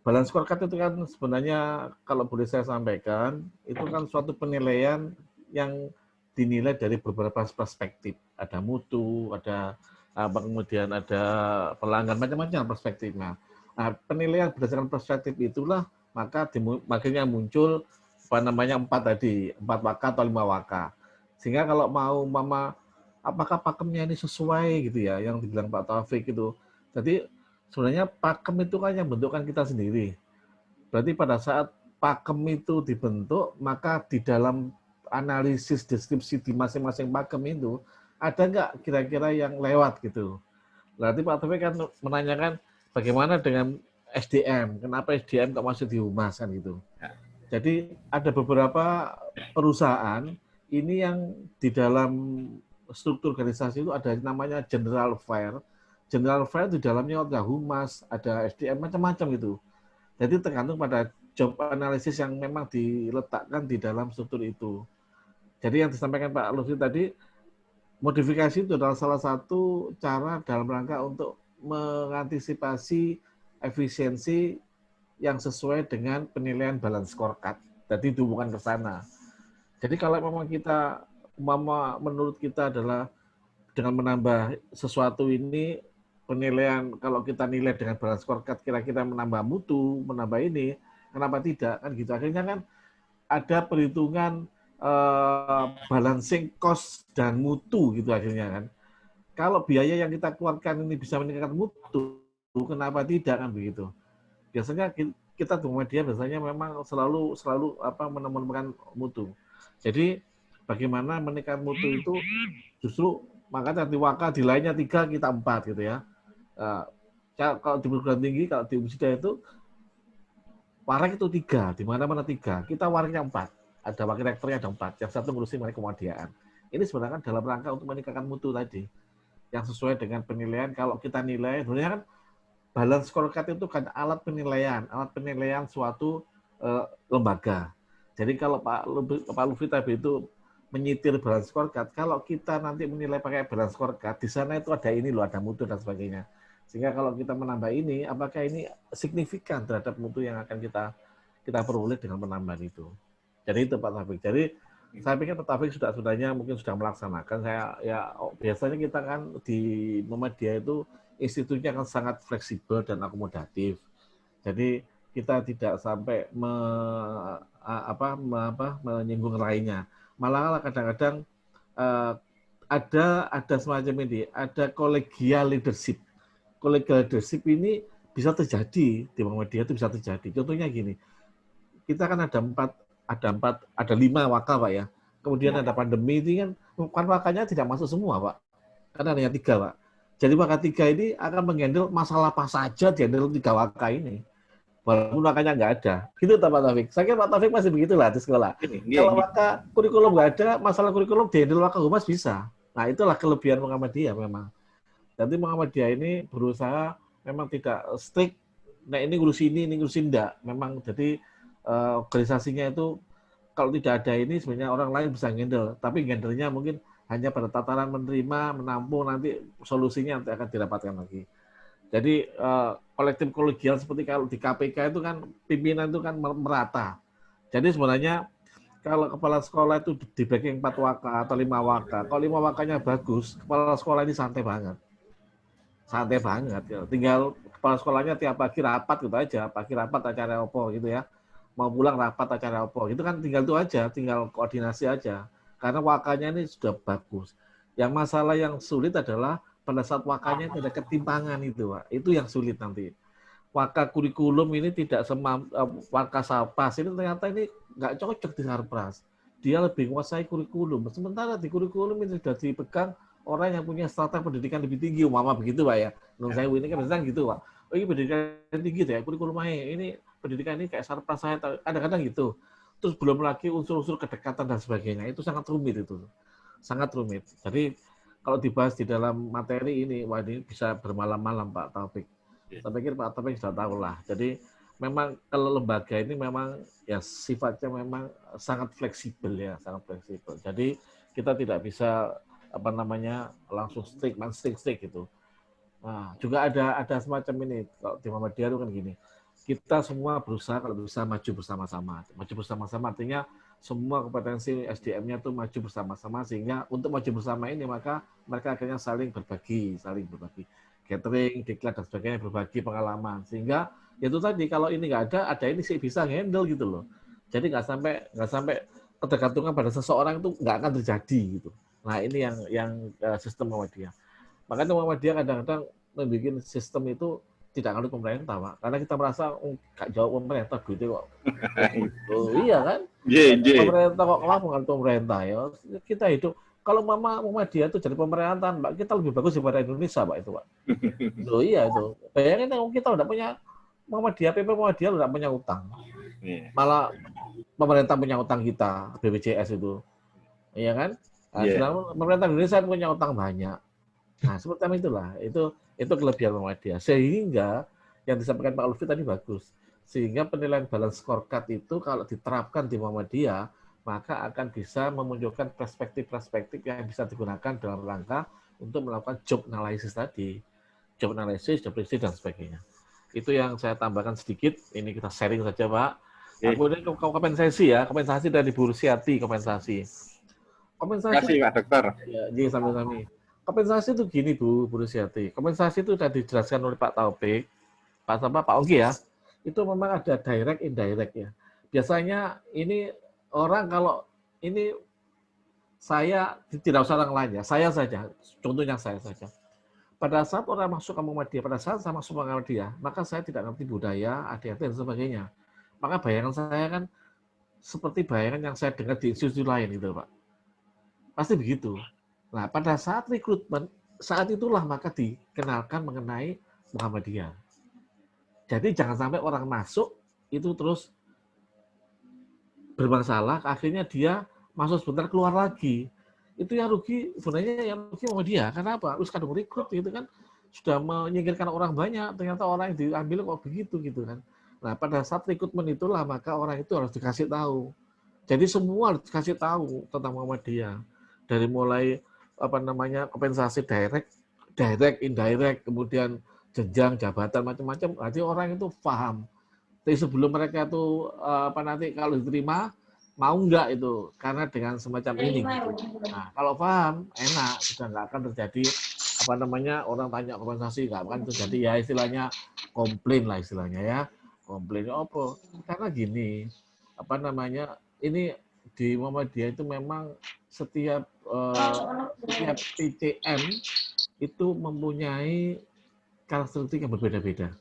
Balance scorecard itu kan sebenarnya kalau boleh saya sampaikan, itu kan suatu penilaian yang dinilai dari beberapa perspektif. Ada mutu, ada kemudian ada pelanggan, macam-macam perspektifnya. Nah, penilaian berdasarkan perspektif itulah maka makanya muncul 4 tadi, 4 waka atau 5 waka. Sehingga kalau mau apakah pakemnya ini sesuai gitu ya, yang dibilang Pak Taufik itu. Jadi sebenarnya pakem itu kan yang bentukan kita sendiri. Berarti pada saat pakem itu dibentuk, maka di dalam analisis deskripsi di masing-masing pakem itu, ada nggak kira-kira yang lewat gitu. Berarti Pak Taufik kan menanyakan bagaimana dengan SDM, kenapa SDM kok masih di humas kan gitu. Jadi ada beberapa perusahaan ini yang di dalam struktur organisasi itu ada namanya general affair, general file di dalamnya ada humas, ada SDM, macam-macam gitu. Jadi tergantung pada job analisis yang memang diletakkan di dalam struktur itu. Jadi yang disampaikan Pak Lutfi tadi, modifikasi itu adalah salah satu cara dalam rangka untuk mengantisipasi efisiensi yang sesuai dengan penilaian balance scorecard. Jadi itu bukan ke sana. Jadi kalau memang kita, menurut kita adalah dengan menambah sesuatu ini, penilaian kalau kita nilai dengan balance scorecard kira-kira menambah mutu, menambah ini, kenapa tidak? Kan gitu. Akhirnya kan ada perhitungan balancing cost dan mutu gitu akhirnya kan. Kalau biaya yang kita keluarkan ini bisa meningkatkan mutu, kenapa tidak kan begitu? Biasanya kita di media biasanya memang selalu menemukan mutu. Jadi bagaimana meningkatkan mutu itu justru makanya di Waka di lainnya 3 kita 4 gitu ya. Kalau di perguruan tinggi, kalau di Unisida itu warak itu 3, di mana-mana 3. Kita waraknya 4. Ada wakil rektornya ada 4. Yang satu ngurusin mengenai kemodiaan. Ini sebenarnya dalam rangka untuk meningkatkan mutu tadi. Yang sesuai dengan penilaian. Kalau kita nilai, sebenarnya kan balance scorecard itu kan alat penilaian suatu lembaga. Jadi kalau Pak Lutfi tadi itu menyitir balance scorecard, kalau kita nanti menilai pakai balance scorecard, di sana itu ada ini loh, ada mutu dan sebagainya. Sehingga kalau kita menambah ini, apakah ini signifikan terhadap mutu yang akan kita peroleh dengan penambahan itu. Jadi itu Pak Taufik. Jadi saya pikir Pak Taufik sudah melaksanakan. Biasanya kita kan di Muhammadiyah itu institusinya kan sangat fleksibel dan akomodatif. Jadi kita tidak sampai menyinggung lainnya. Malah kadang-kadang ada semacam ini, ada kolegial leadership. Kolegial leadership ini bisa terjadi di Muhammadiyah, itu bisa terjadi. Contohnya gini, kita kan ada 5 waka Pak ya. Kemudian ada pandemi ini kan wakanya tidak masuk semua Pak. Karena hanya 3 Pak. Jadi waka 3 ini akan menghandle masalah apa saja di handle 3 waka ini. Walaupun wakanya nggak ada. Gitu Pak Taufik. Saya kira Pak Taufik masih begitulah di sekolah. Kalau waka kurikulum nggak ada, masalah kurikulum di handle waka humas bisa. Nah itulah kelebihan Muhammadiyah memang. Jadi Muhammadiyah ini berusaha memang tidak strict. Nah ini ngurusin ini ngurusin enggak. Memang jadi organisasinya itu kalau tidak ada ini sebenarnya orang lain bisa handle. Tapi handle-nya mungkin hanya pada tataran menerima, menampung, nanti solusinya nanti akan didapatkan lagi. Jadi kolektif kolegial seperti kalau di KPK itu kan pimpinan itu kan merata. Jadi sebenarnya kalau kepala sekolah itu dibagi 4 waka atau 5 waka, kalau 5 wakanya bagus, kepala sekolah ini santai banget. Santai banget. Ya. Tinggal kepala sekolahnya tiap pagi rapat gitu aja, pagi rapat acara apa gitu ya. Mau pulang rapat acara apa. Itu kan tinggal itu aja, tinggal koordinasi aja. Karena wakanya ini sudah bagus. Yang masalah yang sulit adalah pada saat wakanya ada ketimpangan itu, Pak. Itu yang sulit nanti. Waka kurikulum ini tidak waka Sarpras ini ternyata ini nggak cocok di Sarpras. Dia lebih menguasai kurikulum. Sementara di kurikulum ini sudah dipegang orang yang punya strata pendidikan lebih tinggi, umpama begitu Pak ya. Menurut saya ini kan biasanya gitu Pak. Oh ini pendidikan tinggi ya, kurikulum ini pendidikan ini kayak Sarpras saya kadang-kadang gitu. Terus belum lagi unsur-unsur kedekatan dan sebagainya. Itu sangat rumit itu. Sangat rumit. Jadi kalau dibahas di dalam materi ini, wah ini bisa bermalam-malam Pak Taufik. Saya pikir Pak Taufik sudah tahu lah. Jadi memang kalau lembaga ini memang ya sifatnya memang sangat fleksibel ya, sangat fleksibel. Jadi kita tidak bisa langsung strict gitu. Nah, juga ada semacam ini kalau di Muhammadiyah itu kan gini. Kita semua berusaha kalau bisa maju bersama-sama. Maju bersama-sama artinya semua kompetensi SDM-nya itu maju bersama-sama sehingga untuk maju bersama ini maka mereka akhirnya saling berbagi. Catering, diklat dan sebagainya, berbagi pengalaman sehingga itu tadi kalau ini nggak ada ini sih bisa handle gitu loh. Jadi nggak sampai ketergantungan pada seseorang itu nggak akan terjadi gitu. Nah ini yang sistem Muhammadiyah. Makanya Muhammadiyah kadang-kadang membuat sistem itu tidak nganut pemerintah, Pak. Karena kita merasa nggak jauh pemerintah gitu kok. Oh, iya kan? Pemerintah kok nganut pemerintah ya. Kita hidup kalau Muhammadiyah itu jadi pemerintahan, Pak, kita lebih bagus daripada Indonesia, Pak itu, Pak. Loh iya itu. Bayangin kita udah punya Muhammadiyah, PP Muhammadiyah udah punya utang. Malah pemerintah punya utang kita, BPJS itu. Iya kan? Nah, sedangkan pemerintah Indonesia punya utang banyak. Nah, seperti itulah. Itu kelebihan Muhammadiyah. Sehingga yang disampaikan Pak Lutfi tadi bagus. Sehingga penilaian balance scorecard itu kalau diterapkan di Muhammadiyah, maka akan bisa memunculkan perspektif-perspektif yang bisa digunakan dalam rangka untuk melakukan job analysis tadi. Job analysis, job risk, dan sebagainya. Itu yang saya tambahkan sedikit. Ini kita sharing saja, Pak. Kemudian kompensasi ya, kompensasi dari Bu Rusiati, kompensasi. Kompensasi. Terima kasih, Pak Dokter. Ya, jadi sami-sami. Kompensasi itu gini, Bu Rusiati. Kompensasi itu sudah dijelaskan oleh Pak Taufik, Pak Ogi ya. Itu memang ada direct, indirect ya. Biasanya ini orang kalau ini saya tidak usah orang lain ya, saya saja. Contohnya saya saja. Pada saat orang masuk ke Muhammadiyah, pada saat saya masuk ke Muhammadiyah, maka saya tidak ngerti budaya, ADRT dan sebagainya. Maka bayangan saya kan seperti bayangan yang saya dengar di institusi lain gitu, Pak. Pasti begitu. Nah, pada saat rekrutmen, saat itulah maka dikenalkan mengenai Muhammadiyah. Jadi jangan sampai orang masuk itu terus bermasalah, akhirnya dia masuk sebentar keluar lagi. Itu yang rugi, sebenarnya yang rugi Muhammadiyah. Kenapa? Terus kadang rekrut gitu kan, sudah menyingkirkan orang banyak, ternyata orang yang diambil kok begitu gitu kan. Nah, pada saat rekrutmen itulah maka orang itu harus dikasih tahu. Jadi semua harus dikasih tahu tentang Muhammadiyah. Dari mulai kompensasi direct, indirect, kemudian jenjang, jabatan, macam-macam. Nanti orang itu paham. Tapi sebelum mereka itu nanti kalau diterima, mau enggak itu. Karena dengan semacam ini. Gitu. Nah, kalau paham, enak. Sudah enggak akan terjadi orang tanya kompensasi, enggak akan terjadi ya istilahnya komplain lah istilahnya ya. Komplain apa? Karena gini, ini di Muhammadiyah itu memang setiap PCM itu mempunyai karakteristik yang berbeda-beda.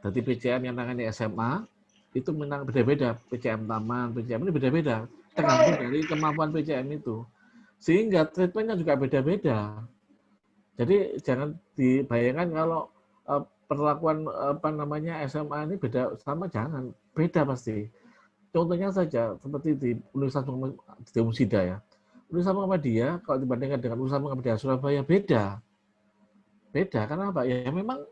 Jadi PCM yang nangani SMA itu memang beda-beda. PCM taman, PCM ini beda-beda. Tergantung dari kemampuan PCM itu. Sehingga treatmentnya juga beda-beda. Jadi jangan dibayangkan kalau perlakuan SMA ini beda sama, jangan. Beda pasti. Contohnya saja seperti di Universitas Muhammadiyah ya. Universitas Muhammadiyah kalau dibandingkan dengan Universitas Muhammadiyah Surabaya beda. Beda karena apa? Ya memang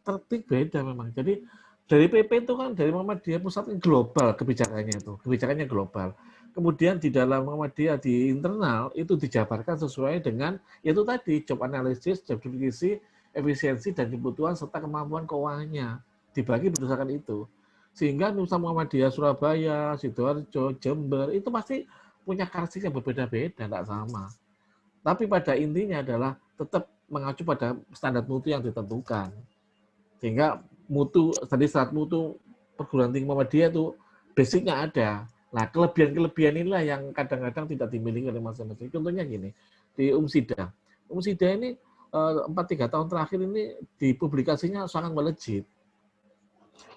tertib beda memang. Jadi dari PP itu kan dari Muhammadiyah pusat global kebijakannya itu. Kebijakannya global. Kemudian di dalam Muhammadiyah di internal itu dijabarkan sesuai dengan yaitu tadi job analysis, job duplication, efisiensi dan kebutuhan serta kemampuan keuangannya. Dibagi berdasarkan itu. Sehingga Universitas Muhammadiyah Surabaya, Sidoarjo, Jember itu pasti punya karakteristik yang berbeda-beda, tidak sama. Tapi pada intinya adalah tetap mengacu pada standar mutu yang ditentukan. Sehingga standar mutu perguruan tinggi Muhammadiyah itu basicnya ada. Nah, kelebihan-kelebihan inilah yang kadang-kadang tidak dimiliki oleh masing-masing. Contohnya gini, di Umsida. Umsida ini 4-3 tahun terakhir ini di publikasinya sangat melejit.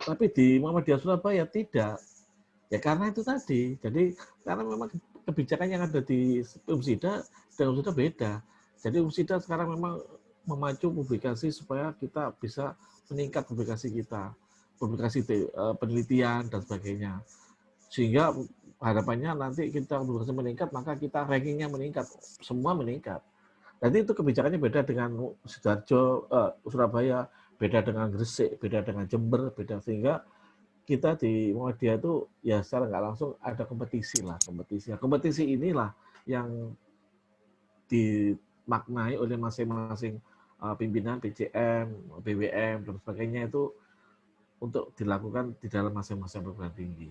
Tapi di Muhammadiyah Surabaya tidak. Ya karena itu tadi. Jadi karena memang kebijakan yang ada di Umsida dan Umsida beda. Jadi Umsida sekarang memang memacu publikasi supaya kita bisa meningkat publikasi kita. Publikasi penelitian dan sebagainya. Sehingga harapannya nanti kita publikasi meningkat, maka kita rankingnya meningkat. Semua meningkat. Jadi itu kebijakannya beda dengan Sidoarjo, Surabaya, beda dengan Gresik, beda dengan Jember, beda sehingga kita di Muhammadiyah itu ya secara nggak langsung ada kompetisi lah, kompetisi. Nah, kompetisi inilah yang dimaknai oleh masing-masing pimpinan PCM, BWM dan sebagainya itu untuk dilakukan di dalam masing-masing perguruan tinggi.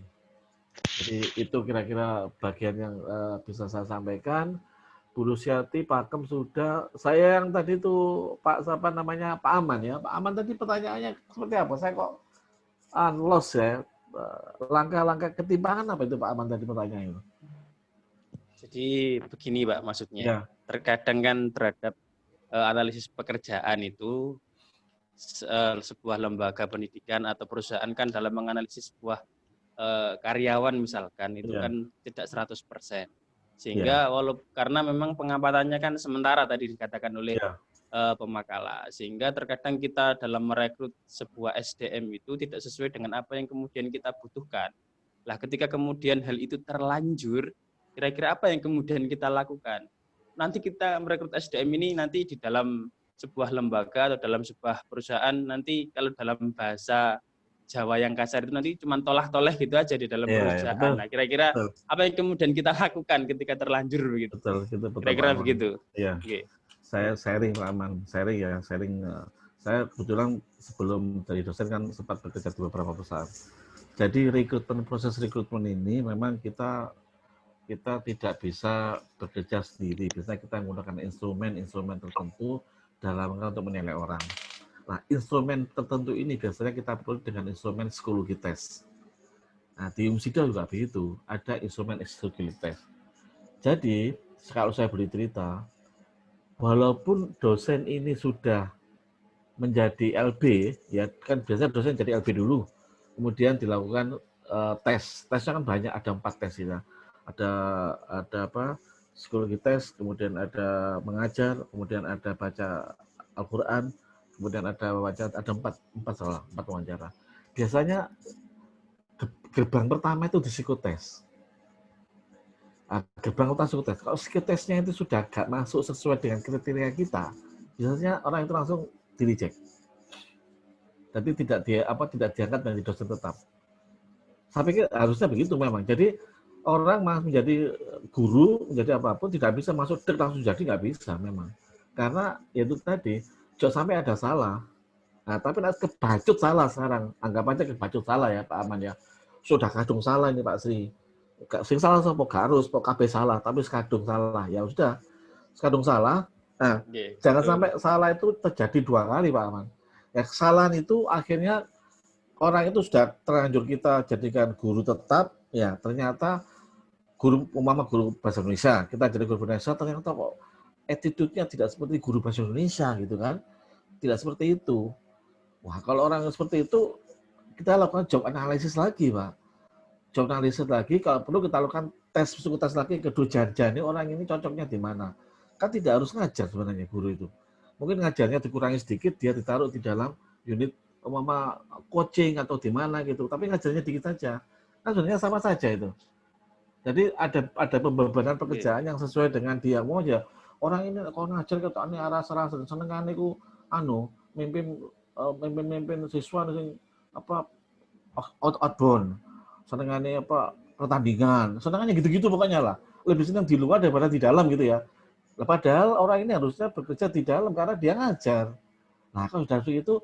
Jadi itu kira-kira bagian yang bisa saya sampaikan. Bu Rusiati, Pak Kem sudah. Saya yang tadi itu Pak Aman ya. Pak Aman tadi pertanyaannya seperti apa? Saya kok lost ya. Langkah-langkah ketimpangan apa itu Pak Aman tadi pertanyaannya? Jadi begini Pak maksudnya. Ya. Terkadang kan terhadap analisis pekerjaan itu sebuah lembaga pendidikan atau perusahaan kan dalam menganalisis sebuah karyawan misalkan itu kan tidak 100%. Sehingga karena memang pengapatannya kan sementara tadi dikatakan oleh pemakala. Sehingga terkadang kita dalam merekrut sebuah SDM itu tidak sesuai dengan apa yang kemudian kita butuhkan. Lah ketika kemudian hal itu terlanjur, kira-kira apa yang kemudian kita lakukan? nanti kita merekrut SDM ini nanti di dalam sebuah lembaga atau dalam sebuah perusahaan, nanti kalau dalam bahasa Jawa yang kasar itu nanti cuma tolah-toleh gitu aja di dalam perusahaan. Betul. Nah, kira-kira apa yang kemudian kita lakukan ketika terlanjur begitu? Betul, Kira-kira begitu. Iya. Okay. Saya sharing Pak Aman, sharing. Saya kebetulan sebelum jadi dosen kan sempat bekerja di beberapa perusahaan. Jadi proses rekrutmen ini memang kita tidak bisa bekerja sendiri. Biasanya kita menggunakan instrumen tertentu dalam rangka untuk menilai orang. Nah, instrumen tertentu ini biasanya kita perlu dengan instrumen psikologi tes. Nah, di UMSIDA juga begitu, ada instrumen psikologi tes. Jadi, kalau saya beri cerita, walaupun dosen ini sudah menjadi LB, ya kan biasanya dosen jadi LB dulu, kemudian dilakukan tes. Tesnya kan banyak, ada 4 tes ya. Ada apa? Psikologi tes, kemudian ada mengajar, kemudian ada baca Al-Qur'an, kemudian ada wawancara, ada 4 wawancara. Biasanya gerbang pertama itu di psikotes. Gerbang utama psikotes. Kalau psikotesnya itu sudah gak masuk sesuai dengan kriteria kita, biasanya orang itu langsung di-reject. Jadi tidak diangkat menjadi dosen tetap. Saya pikir harusnya begitu memang. Jadi orang menjadi guru, menjadi apapun tidak bisa masuk langsung jadi, nggak bisa memang. Karena itu tadi, jangan sampai ada salah. Nah, tapi kebacut salah sekarang. Anggap aja kebacut salah ya Pak Aman ya. Sudah kadung salah ini Pak Sri. Sing salah sama Pak Garus, Pak KB salah, tapi sekadung salah. Ya sudah, sekadung salah. Nah, jangan sampai salah itu terjadi 2 kali Pak Aman. Ya, kesalahan itu akhirnya orang itu sudah terlanjur kita jadikan guru tetap, ya ternyata guru bahasa Indonesia, kita jadi guru bahasa Indonesia, ternyata kok attitude-nya tidak seperti guru bahasa Indonesia gitu kan. Tidak seperti itu. Wah, kalau orang seperti itu, kita lakukan job analysis lagi, Pak. Job analysis lagi, kalau perlu kita lakukan tes psikotes lagi, kedua jangan orang ini cocoknya di mana. Kan tidak harus ngajar sebenarnya guru itu. Mungkin ngajarnya dikurangi sedikit, dia ditaruh di dalam unit coaching atau di mana gitu. Tapi ngajarnya dikit saja. Kan sebenarnya sama saja itu. Jadi ada pembebanan pekerjaan yang sesuai dengan dia. Mau aja orang ini kalau ngajar ke ini arah senengan niku mimpin siswa sing apa outbound. Senengane apa pertandingan. Senengannya gitu-gitu pokoknya lah. Lebih senang di luar daripada di dalam gitu ya. Padahal orang ini harusnya bekerja di dalam karena dia ngajar. Nah, kalau sudah itu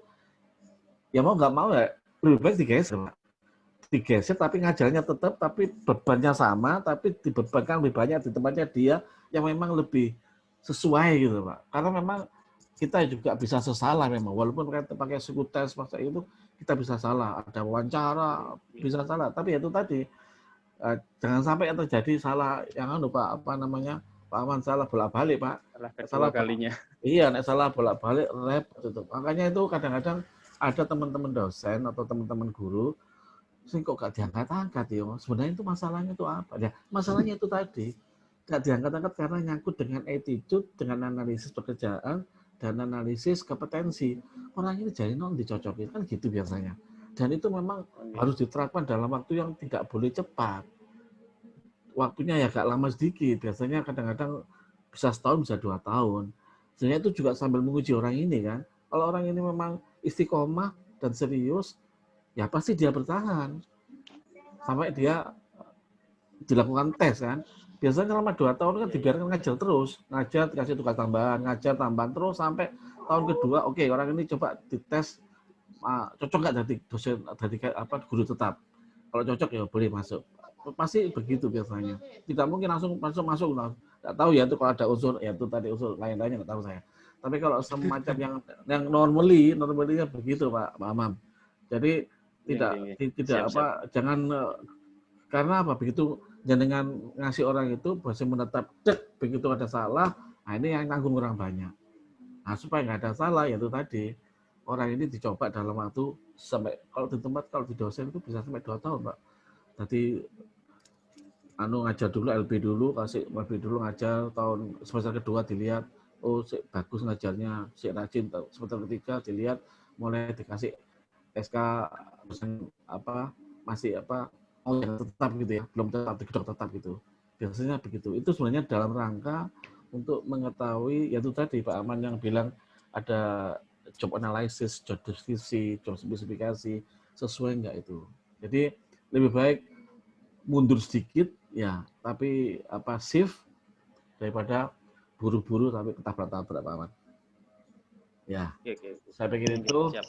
ya mau nggak mau ya lebih baik digeser tapi ngajarnya tetap, tapi bebannya sama, tapi dibebankan lebih banyak di tempatnya dia yang memang lebih sesuai gitu Pak. Karena memang kita juga bisa salah memang, walaupun kita pakai psikotes masa itu kita bisa salah, ada wawancara bisa salah, tapi itu tadi jangan sampai terjadi salah yang Pak Pak Aman salah bolak-balik Pak. Salah kalinya. Iya, salah bolak-balik repot itu. Makanya itu kadang-kadang ada teman-teman dosen atau teman-teman guru sih kok gak diangkat-angkat ya. Sebenarnya itu masalahnya itu apa? Ya, masalahnya itu tadi gak diangkat-angkat karena nyangkut dengan attitude, dengan analisis pekerjaan dan analisis kompetensi. Orang ini jadi dicocokin kan gitu biasanya. Dan itu memang harus diterapkan dalam waktu yang tidak boleh cepat. Waktunya ya agak lama sedikit. Biasanya kadang-kadang bisa setahun, bisa 2 tahun. Sehingga itu juga sambil menguji orang ini kan. Kalau orang ini memang istiqomah dan serius, ya pasti dia bertahan sampai dia dilakukan tes kan. Biasanya selama 2 tahun kan dibiarkan ngajar terus, ngajar dikasih tugas tambahan, ngajar tambahan terus sampai tahun kedua, oke, orang ini coba dites cocok nggak jadi dosen, jadi guru tetap. Kalau cocok ya boleh masuk. Pasti begitu biasanya. Tidak mungkin langsung masuk. Nggak tahu ya itu kalau ada unsur, ya itu tadi unsur lain-lainnya nggak tahu saya. Tapi kalau semacam yang normalnya begitu Pak Amam. Jadi jangan karena apa begitu jangan ngasih orang itu bahasa menetap begitu ada salah, nah ini yang nanggung orang banyak. Nah supaya nggak ada salah ya itu tadi orang ini dicoba dalam waktu sampai kalau di dosen itu bisa sampai 2 tahun Pak. Jadi ngajar dulu LB dulu, kasih LB dulu ngajar tahun semester kedua dilihat oh bagus ngajarnya, si rajin semester ketiga dilihat mulai dikasih SK masih yang tetap gitu ya, belum tetap gedok tetap gitu. Biasanya begitu. Itu sebenarnya dalam rangka untuk mengetahui, yaitu tadi Pak Aman yang bilang ada job analysis, job deskripsi, job spesifikasi, sesuai enggak itu. Jadi lebih baik mundur sedikit ya, tapi shift daripada buru-buru tapi ketabrak-tabrak Pak Aman. Ya, saya pikir itu. Siap.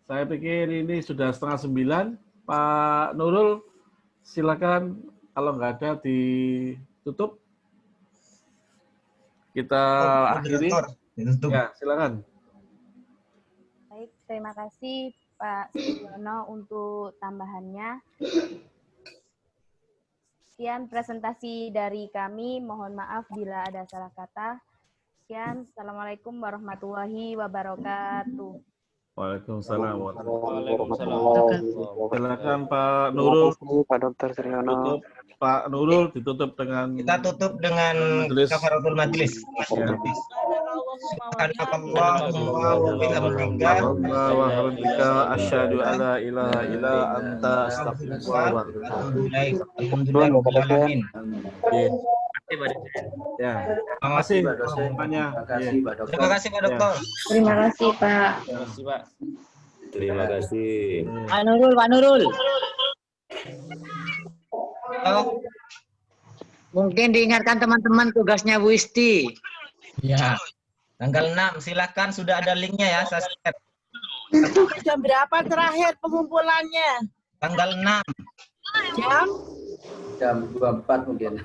Saya pikir ini sudah 8:30. Pak Nurul, silakan kalau nggak ada ditutup. Kita akhiri. Ya, silakan. Baik, terima kasih Pak Sugiono untuk tambahannya. Sekian presentasi dari kami. Mohon maaf bila ada salah kata. Sekian. Assalamualaikum warahmatullahi wabarakatuh. Waalaikumsalam warahmatullahi wabarakatuh. Silakan Pak Nurul. Pak Dr. Suryono. Pak Nurul ditutup dengan kita tutup dengan kafaratul majlis. Alhamdulillah asyhadu alla ilaha illa anta astaghfiruka wa atubu ilaik. Ya. Terima kasih semuanya. Terima kasih Pak Dokter. Terima kasih Pak. Terima kasih Pak. Terima kasih. Pak Nurul, Pak Nurul. Halo. Mungkin diingatkan teman-teman tugasnya Bu Isti. Ya. Tanggal 6, silakan sudah ada linknya ya, saya share. Jam berapa terakhir pengumpulannya? Tanggal 6. Jam 24 mungkin.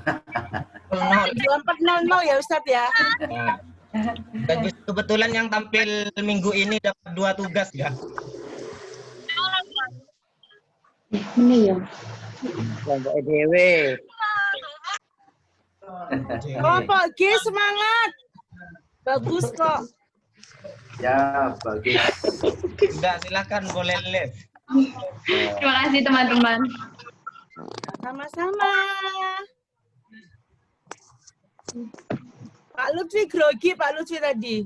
24.00 ya Ustadz ya. Dan kebetulan yang tampil minggu ini dapat 2 tugas ya. Ini ya. Kelompok EDW. Kelompok G semangat. Bagus kok. Ya, bagus. Sudah, silakan boleh live. Terima kasih teman-teman. Sama-sama. Pak Lutfi grogi, Pak Lutfi tadi.